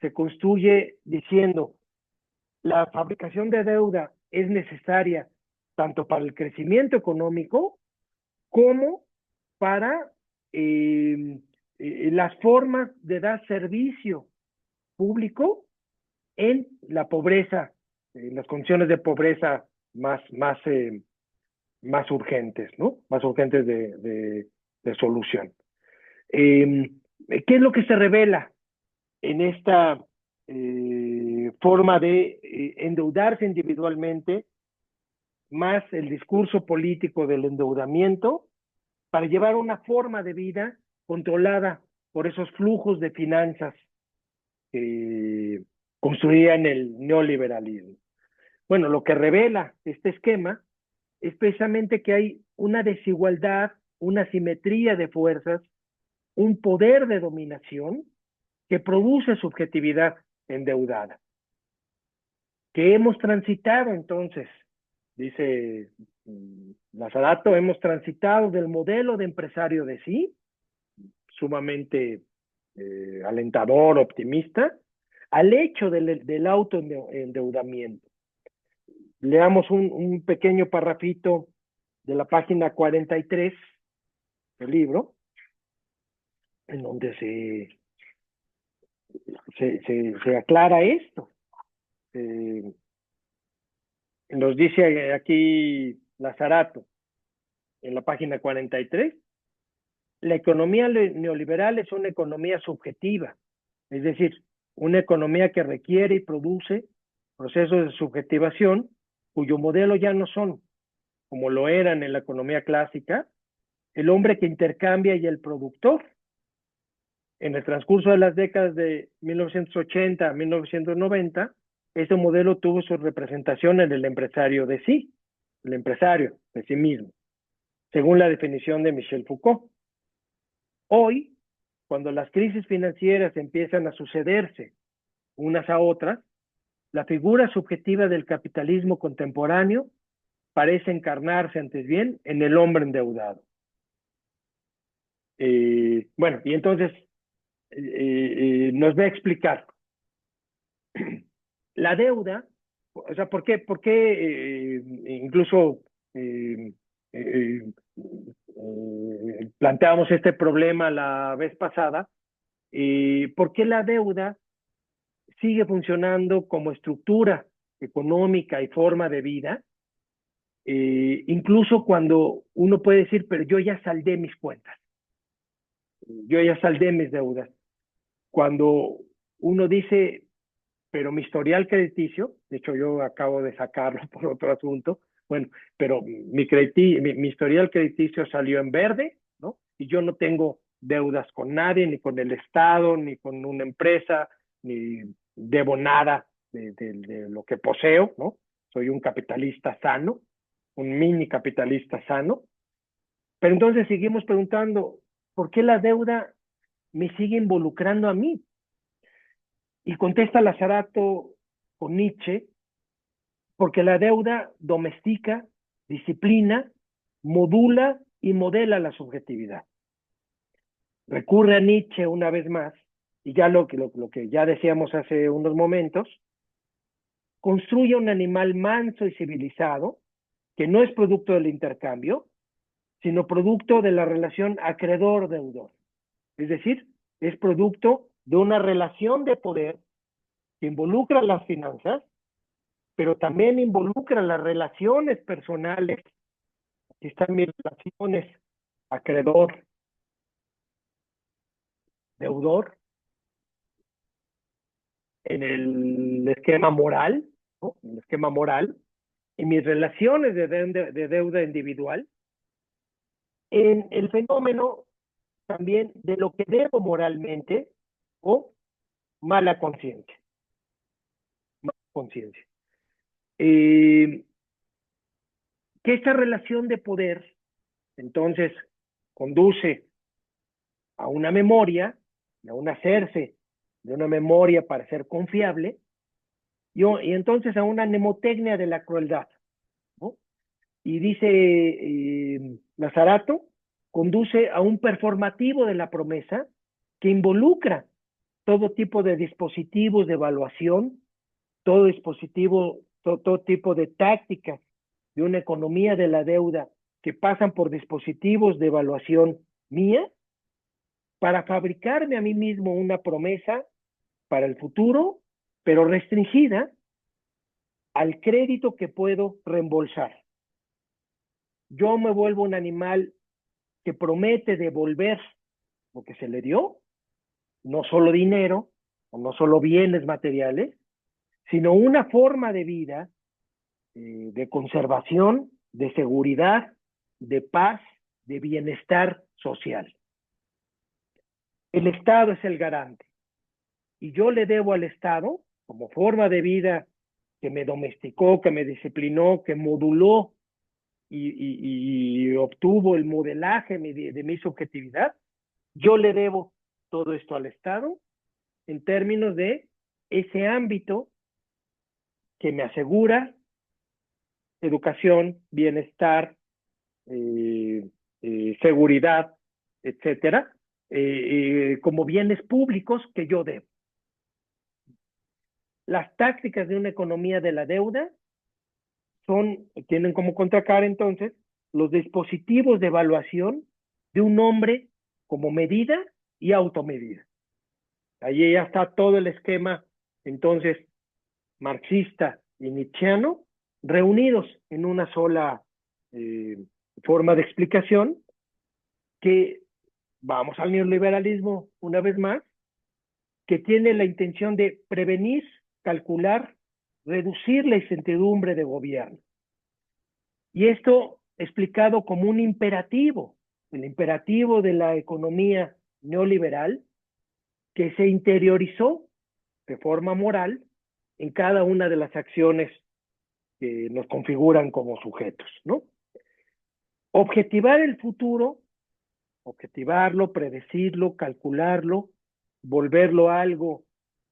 se construye diciendo la fabricación de deuda es necesaria tanto para el crecimiento económico como para las formas de dar servicio público en la pobreza, en las condiciones de pobreza más urgentes, ¿no? Más urgentes de solución. ¿Qué es lo que se revela en esta forma de endeudarse individualmente, más el discurso político del endeudamiento, para llevar una forma de vida controlada por esos flujos de finanzas que construían el neoliberalismo? Bueno, lo que revela este esquema es precisamente que hay una desigualdad, una simetría de fuerzas, un poder de dominación que produce subjetividad endeudada, que hemos transitado entonces, dice Lazarato, hemos transitado del modelo de empresario de sí, sumamente alentador, optimista, al hecho del autoendeudamiento. Leamos un pequeño parrafito de la página 43 del libro, en donde se aclara esto. Nos dice aquí Lazarato, en la página 43, la economía neoliberal es una economía subjetiva, es decir, una economía que requiere y produce procesos de subjetivación cuyo modelo ya no son, como lo eran en la economía clásica, el hombre que intercambia y el productor. En el transcurso de las décadas de 1980 a 1990, ese modelo tuvo su representación en el empresario de sí, el empresario de sí mismo, según la definición de Michel Foucault. Hoy, cuando las crisis financieras empiezan a sucederse unas a otras, la figura subjetiva del capitalismo contemporáneo parece encarnarse antes bien en el hombre endeudado. Bueno, y entonces nos va a explicar la deuda, o sea, ¿por qué incluso planteamos este problema la vez pasada? ¿Por qué la deuda sigue funcionando como estructura económica y forma de vida? Incluso cuando uno puede decir, pero yo ya saldé mis cuentas, yo ya saldé mis deudas. Cuando uno dice, pero mi historial crediticio, de hecho yo acabo de sacarlo por otro asunto, bueno, pero mi historial crediticio salió en verde, ¿no? Y yo no tengo deudas con nadie, ni con el Estado, ni con una empresa, ni debo nada de lo que poseo, ¿no? Soy un capitalista sano, un mini capitalista sano. Pero entonces seguimos preguntando, ¿por qué la deuda me sigue involucrando a mí? Y contesta Lazarato con Nietzsche, porque la deuda domestica, disciplina, modula y modela la subjetividad. Recurre a Nietzsche una vez más, y ya lo que ya decíamos hace unos momentos, construye un animal manso y civilizado, que no es producto del intercambio, sino producto de la relación acreedor-deudor. Es decir, es producto de una relación de poder que involucra las finanzas, pero también involucra las relaciones personales. Aquí están mis relaciones acreedor, deudor, en el esquema moral, ¿no? En el esquema moral, y mis relaciones de deuda individual, en el fenómeno también de lo que debo moralmente o mala conciencia. Mala conciencia. Que esta relación de poder, entonces, conduce a una memoria, a un hacerse de una memoria para ser confiable, y entonces a una mnemotecnia de la crueldad, ¿no? Y dice Lazarato, conduce a un performativo de la promesa que involucra todo tipo de dispositivos de evaluación, todo tipo de tácticas de una economía de la deuda que pasan por dispositivos de evaluación mía para fabricarme a mí mismo una promesa para el futuro, pero restringida al crédito que puedo reembolsar. Yo me vuelvo un animal que promete devolver lo que se le dio, no solo dinero o no solo bienes materiales, sino una forma de vida, de conservación, de seguridad, de paz, de bienestar social. El Estado es el garante y yo le debo al Estado, como forma de vida que me domesticó, que me disciplinó, que moduló y obtuvo el modelaje de mi subjetividad, yo le debo todo esto al Estado en términos de ese ámbito que me asegura educación, bienestar, eh, seguridad, etcétera, como bienes públicos que yo debo. Las tácticas de una economía de la deuda tienen como contracara entonces los dispositivos de evaluación de un hombre como medida y automedida. Allí ya está todo el esquema entonces marxista y nietzscheano reunidos en una sola eh, forma de explicación que vamos al neoliberalismo una vez más, que tiene la intención de prevenir, calcular, reducir la incertidumbre de gobierno. Y esto explicado como un imperativo, el imperativo de la economía neoliberal que se interiorizó de forma moral en cada una de las acciones que nos configuran como sujetos, ¿no? Objetivar el futuro, objetivarlo, predecirlo, calcularlo, volverlo algo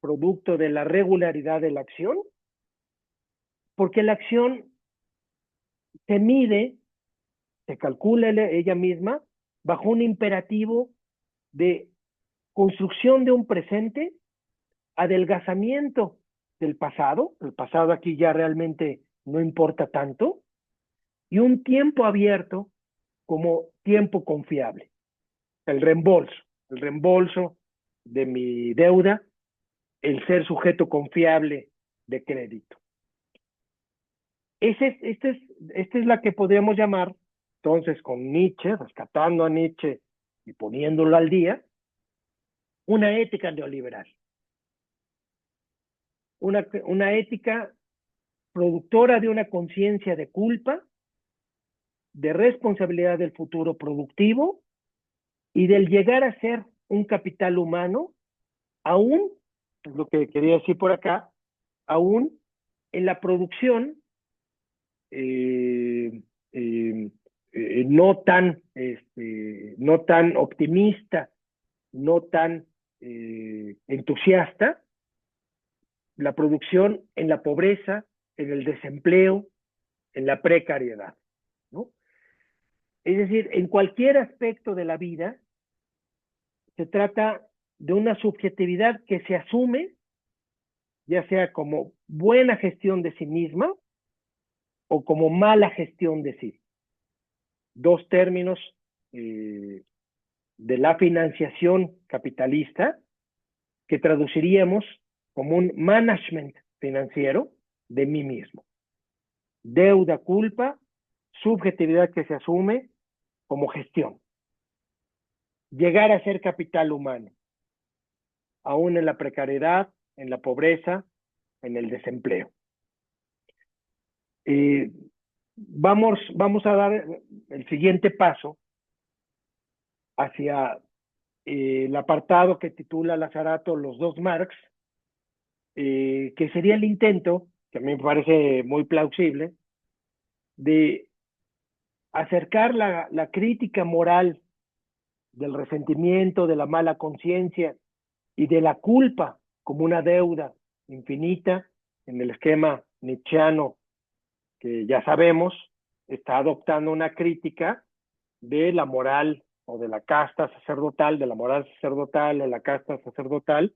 producto de la regularidad de la acción, porque la acción se mide, se calcula ella misma bajo un imperativo de construcción de un presente, adelgazamiento del pasado, el pasado aquí ya realmente no importa tanto, y un tiempo abierto como tiempo confiable, el reembolso de mi deuda, el ser sujeto confiable de crédito. Esta es la que podríamos llamar, entonces, con Nietzsche, rescatando a Nietzsche y poniéndolo al día, una ética neoliberal. Una ética productora de una conciencia de culpa, de responsabilidad del futuro productivo y del llegar a ser un capital humano, aún, es lo que quería decir por acá, aún en la producción eh, eh, no tan optimista, no tan entusiasta, la producción en la pobreza, en el desempleo, en la precariedad, ¿no? Es decir, en cualquier aspecto de la vida se trata de una subjetividad que se asume, ya sea como buena gestión de sí misma o como mala gestión de sí. Dos términos eh, de la financiación capitalista que traduciríamos como un management financiero de mí mismo. Deuda, culpa, subjetividad que se asume como gestión. Llegar a ser capital humano, aún en la precariedad, en la pobreza, en el desempleo. Eh, vamos a dar el siguiente paso hacia el apartado que titula Lazarato Los dos Marx, que sería el intento, que a mí me parece muy plausible, de acercar la crítica moral del resentimiento, de la mala conciencia y de la culpa como una deuda infinita en el esquema nietzscheano que ya sabemos, está adoptando una crítica de la moral o de la casta sacerdotal, de la moral sacerdotal o la casta sacerdotal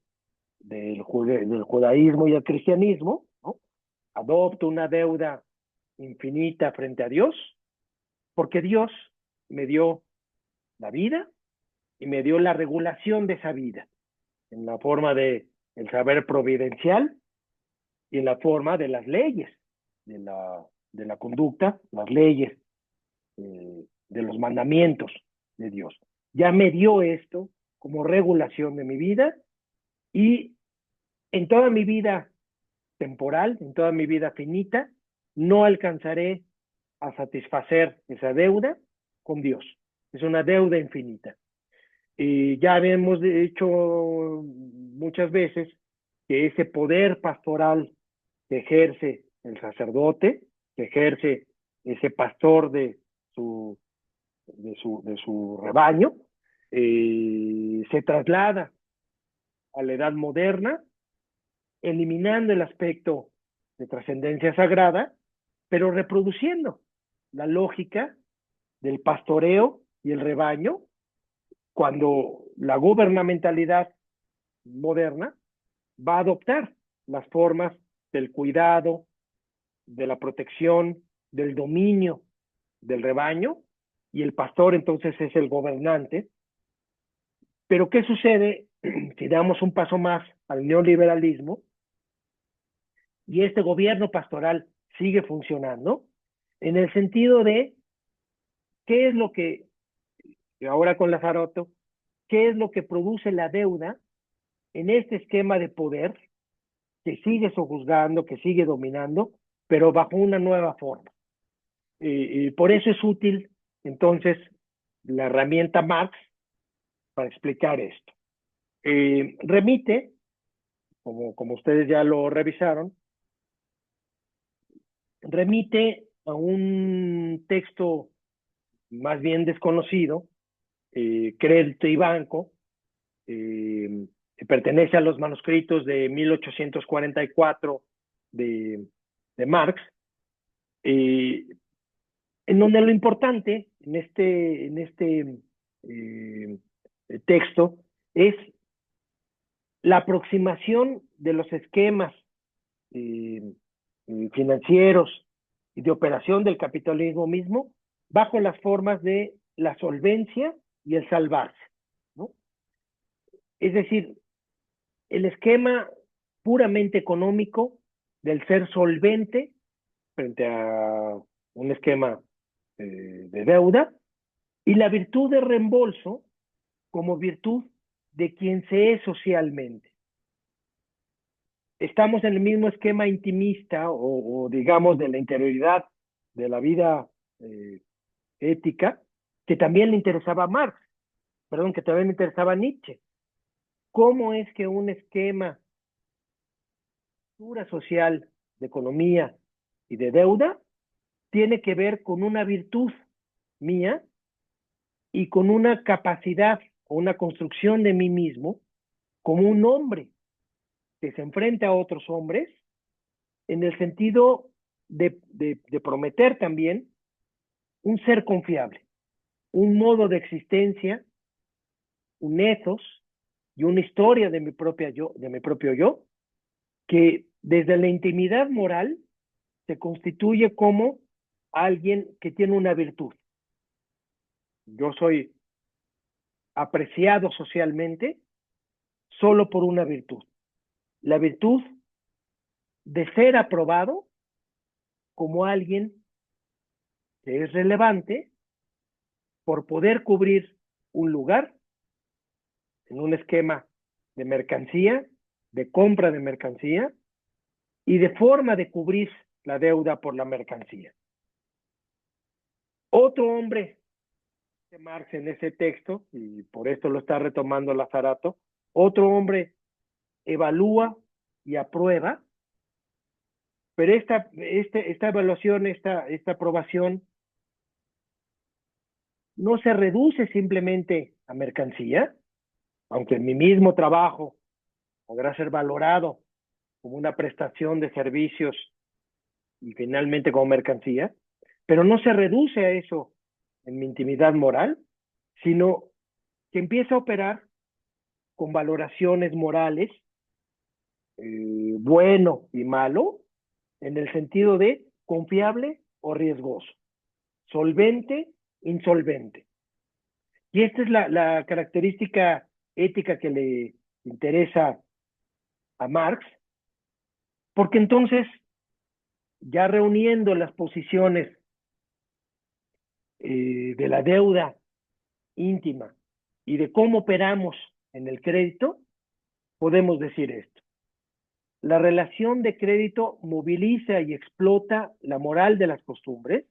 del judaísmo y el cristianismo, ¿no? Adopto una deuda infinita frente a Dios, porque Dios me dio la vida y me dio la regulación de esa vida, en la forma de el saber providencial y en la forma de las leyes, de la conducta, las leyes, de los mandamientos de Dios. Ya me dio esto como regulación de mi vida y en toda mi vida temporal, en toda mi vida finita, no alcanzaré a satisfacer esa deuda con Dios. Es una deuda infinita. Y ya habíamos dicho muchas veces que ese poder pastoral que ejerce el sacerdote, que ejerce ese pastor de su rebaño, se traslada a la edad moderna, eliminando el aspecto de trascendencia sagrada, pero reproduciendo la lógica del pastoreo y el rebaño, cuando la gubernamentalidad moderna va a adoptar las formas del cuidado, de la protección, del dominio del rebaño, y el pastor entonces es el gobernante. Pero ¿qué sucede si damos un paso más al neoliberalismo y este gobierno pastoral sigue funcionando? En el sentido de, ¿qué es lo que, ahora con Lazaroto, qué es lo que produce la deuda en este esquema de poder que sigue sojuzgando, que sigue dominando, pero bajo una nueva forma? Y por eso es útil, entonces, la herramienta Marx para explicar esto. Remite, como ustedes ya lo revisaron, remite a un texto más bien desconocido, Crédito y Banco, que pertenece a los manuscritos de 1844 de Marx, en donde lo importante en este texto es la aproximación de los esquemas eh, financieros y de operación del capitalismo mismo bajo las formas de la solvencia y el salvarse, ¿no? Es decir, el esquema puramente económico del ser solvente frente a un esquema de deuda y la virtud de reembolso como virtud de quien se es socialmente. Estamos en el mismo esquema intimista o digamos de la interioridad de la vida ética que también le interesaba a Marx, perdón, que también le interesaba a Nietzsche. ¿Cómo es que un esquema social de economía y de deuda tiene que ver con una virtud mía y con una capacidad o una construcción de mí mismo como un hombre que se enfrenta a otros hombres en el sentido de prometer también un ser confiable, un modo de existencia, un ethos y una historia de mi propia yo, de mi propio yo, que desde la intimidad moral se constituye como alguien que tiene una virtud. Yo soy apreciado socialmente solo por una virtud, la virtud de ser aprobado como alguien que es relevante por poder cubrir un lugar en un esquema de mercancía, de compra de mercancía y de forma de cubrir la deuda por la mercancía. Otro hombre de Marx en ese texto, y por esto lo está retomando Lazarato, otro hombre evalúa y aprueba, pero esta evaluación, esta aprobación no se reduce simplemente a mercancía, aunque mi mismo trabajo podrá ser valorado como una prestación de servicios y finalmente como mercancía, Pero no se reduce a eso en mi intimidad moral, sino que empieza a operar con valoraciones morales, bueno y malo, en el sentido de confiable o riesgoso, solvente, insolvente. Y esta es la característica ética que le interesa a Marx, porque entonces, ya reuniendo las posiciones de la deuda íntima y de cómo operamos en el crédito, podemos decir esto. La relación de crédito moviliza y explota la moral de las costumbres,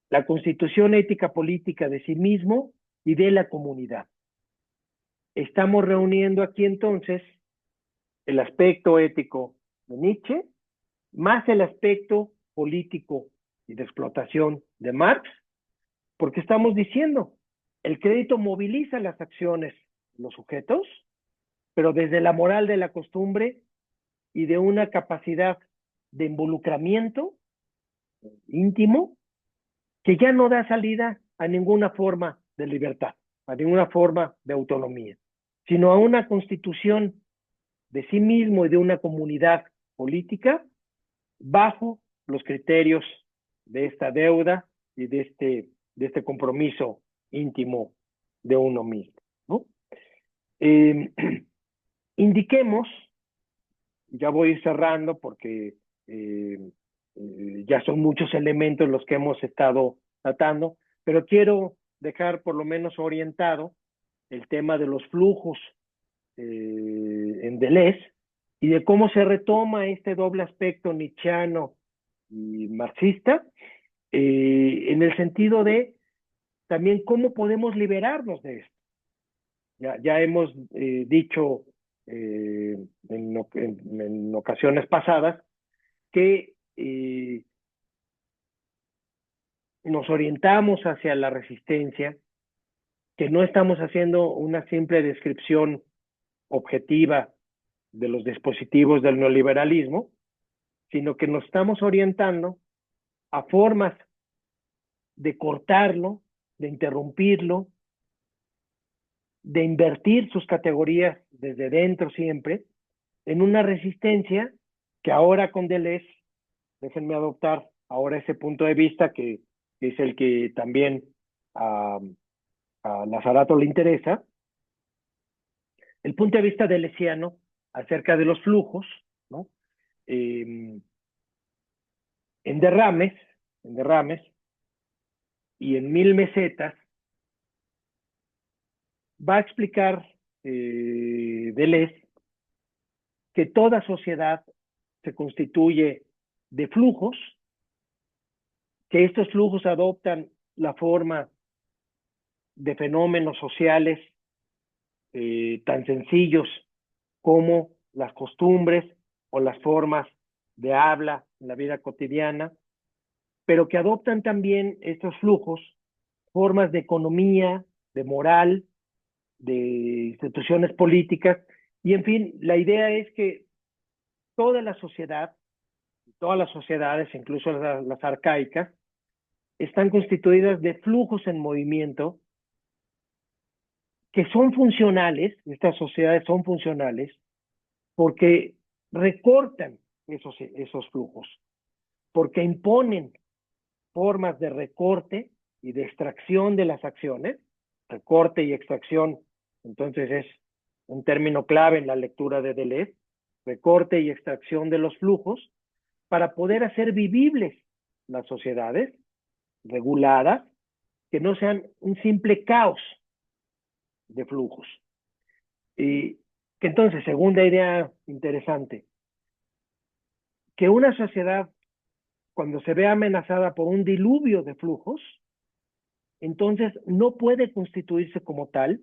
la constitución ética política de sí mismo y de la comunidad. Estamos reuniendo aquí entonces el aspecto ético de Nietzsche, más el aspecto político y de explotación de Marx, porque estamos diciendo, el crédito moviliza las acciones de los sujetos, pero desde la moral de la costumbre y de una capacidad de involucramiento íntimo que ya no da salida a ninguna forma de libertad, a ninguna forma de autonomía, sino a una constitución de sí mismo y de una comunidad política bajo los criterios de esta deuda y de este compromiso íntimo de uno mismo, ¿no? Eh, indiquemos, ya voy cerrando porque eh, ya son muchos elementos los que hemos estado tratando, pero quiero dejar por lo menos orientado el tema de los flujos en Deleuze y de cómo se retoma este doble aspecto nietzscheano y marxista, en el sentido de también cómo podemos liberarnos de esto. Ya hemos dicho en ocasiones pasadas que nos orientamos hacia la resistencia, que no estamos haciendo una simple descripción objetiva de los dispositivos del neoliberalismo, sino que nos estamos orientando a formas de cortarlo, de interrumpirlo, de invertir sus categorías desde dentro siempre, en una resistencia que ahora con Deleuze, déjenme adoptar ahora ese punto de vista que es el que también a Lazarato le interesa, el punto de vista deleuziano acerca de los flujos, ¿no? En derrames y en 1000 mesetas, va a explicar Deleuze que toda sociedad se constituye de flujos, que estos flujos adoptan la forma de fenómenos sociales tan sencillos como las costumbres o las formas de habla en la vida cotidiana, pero que adoptan también estos flujos formas de economía, de moral, de instituciones políticas, y en fin, la idea es que toda la sociedad, todas las sociedades, incluso las arcaicas, están constituidas de flujos en movimiento que son funcionales, estas sociedades son funcionales, porque recortan esos flujos, porque imponen formas de recorte y de extracción de las acciones. Recorte y extracción, entonces, es un término clave en la lectura de Deleuze, recorte y extracción de los flujos, para poder hacer vivibles las sociedades reguladas, que no sean un simple caos de flujos. Y que entonces, segunda idea interesante, que una sociedad, cuando se ve amenazada por un diluvio de flujos, entonces no puede constituirse como tal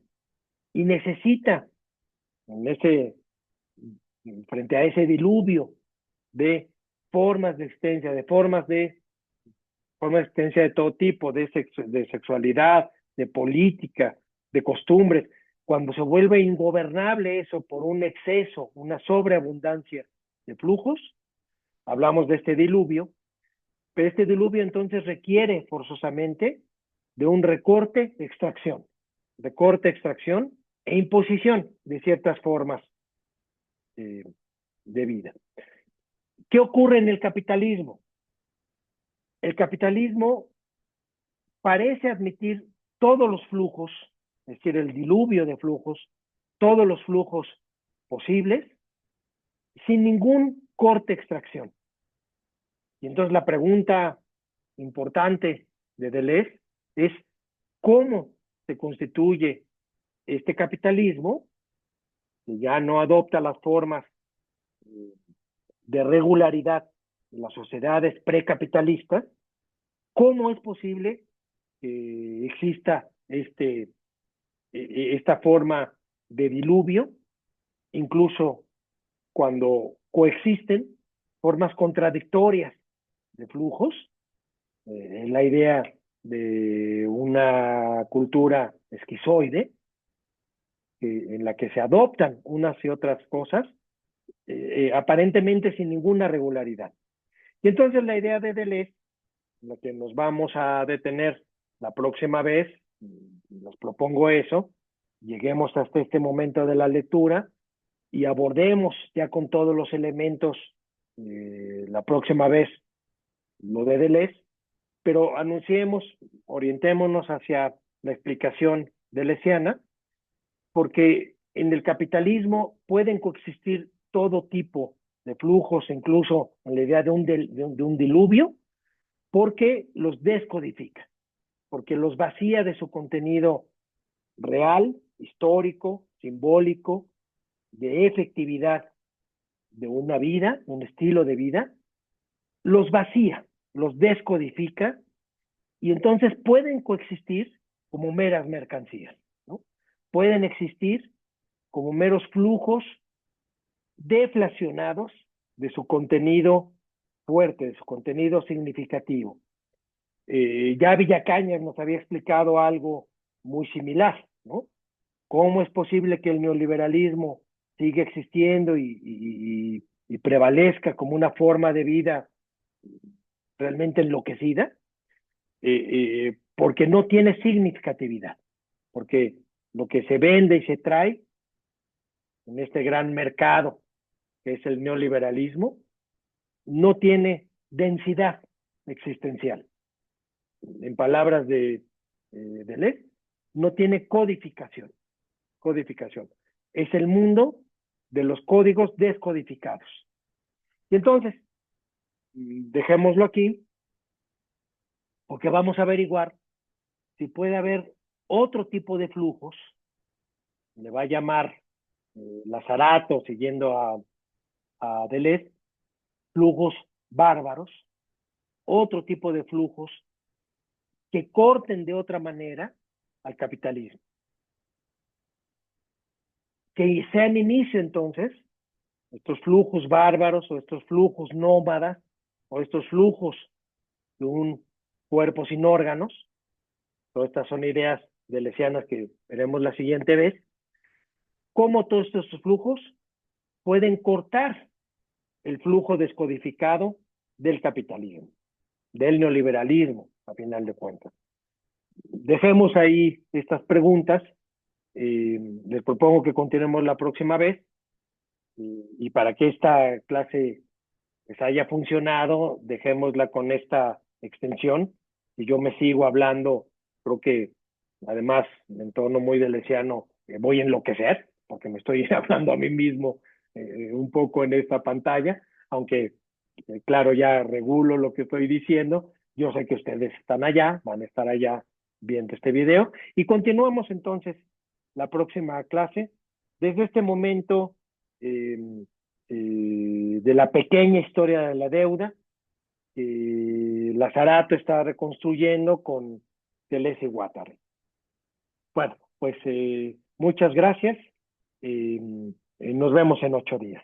y necesita, en frente a ese diluvio de formas de existencia, formas de existencia de todo tipo, de sexualidad, de política, de costumbres, cuando se vuelve ingobernable eso por un exceso, una sobreabundancia de flujos, hablamos de este diluvio, Pero este diluvio entonces requiere forzosamente de un recorte, extracción e imposición de ciertas formas eh, de vida. ¿Qué ocurre en el capitalismo? El capitalismo parece admitir todos los flujos, es decir, el diluvio de flujos, todos los flujos posibles, sin ningún corte extracción. Y entonces la pregunta importante de Deleuze es cómo se constituye este capitalismo, que ya no adopta las formas de regularidad de las sociedades precapitalistas, cómo es posible que exista esta forma de diluvio, incluso cuando coexisten formas contradictorias de flujos, la idea de una cultura esquizoide, en la que se adoptan unas y otras cosas, aparentemente sin ninguna regularidad. Y entonces la idea de Deleuze, en la que nos vamos a detener la próxima vez, les propongo eso, lleguemos hasta este momento de la lectura y abordemos ya con todos los elementos la próxima vez lo de Deleuze, pero anunciemos, orientémonos hacia la explicación deleuziana, porque en el capitalismo pueden coexistir todo tipo de flujos, incluso en la idea de un diluvio, porque los descodifica, porque los vacía de su contenido real, histórico, simbólico, de efectividad de una vida, un estilo de vida, los vacía, los descodifica y entonces pueden coexistir como meras mercancías, ¿no? Pueden existir como meros flujos deflacionados de su contenido fuerte, de su contenido significativo. Ya Villacañas nos había explicado algo muy similar, ¿no? ¿Cómo es posible que el neoliberalismo siga existiendo y prevalezca como una forma de vida realmente enloquecida? Porque no tiene significatividad, porque lo que se vende y se trae en este gran mercado que es el neoliberalismo no tiene densidad existencial. En palabras de Deleuze, no tiene codificación. Codificación. Es el mundo de los códigos descodificados. Y entonces, dejémoslo aquí, porque vamos a averiguar si puede haber otro tipo de flujos, le va a llamar Lazarato, siguiendo a Deleuze, flujos bárbaros, otro tipo de flujos que corten de otra manera al capitalismo. Que sean inicio entonces, estos flujos bárbaros o estos flujos nómadas o estos flujos de un cuerpo sin órganos, todas estas son ideas deleuzianas que veremos la siguiente vez, cómo todos estos flujos pueden cortar el flujo descodificado del capitalismo, del neoliberalismo, a final de cuentas. Dejemos ahí estas preguntas, les propongo que continuemos la próxima vez, y para que esta clase pues haya funcionado, dejémosla con esta extensión, y yo me sigo hablando, creo que además en tono muy deleuziano voy a enloquecer, porque me estoy hablando a mí mismo un poco en esta pantalla, aunque claro, ya regulo lo que estoy diciendo, yo sé que ustedes están allá, van a estar allá viendo este video, y continuamos entonces la próxima clase. Desde este momento eh, de la pequeña historia de la deuda, Lazarato está reconstruyendo con Deleuze y Guattari. Bueno, pues muchas gracias. Nos vemos en 8 días.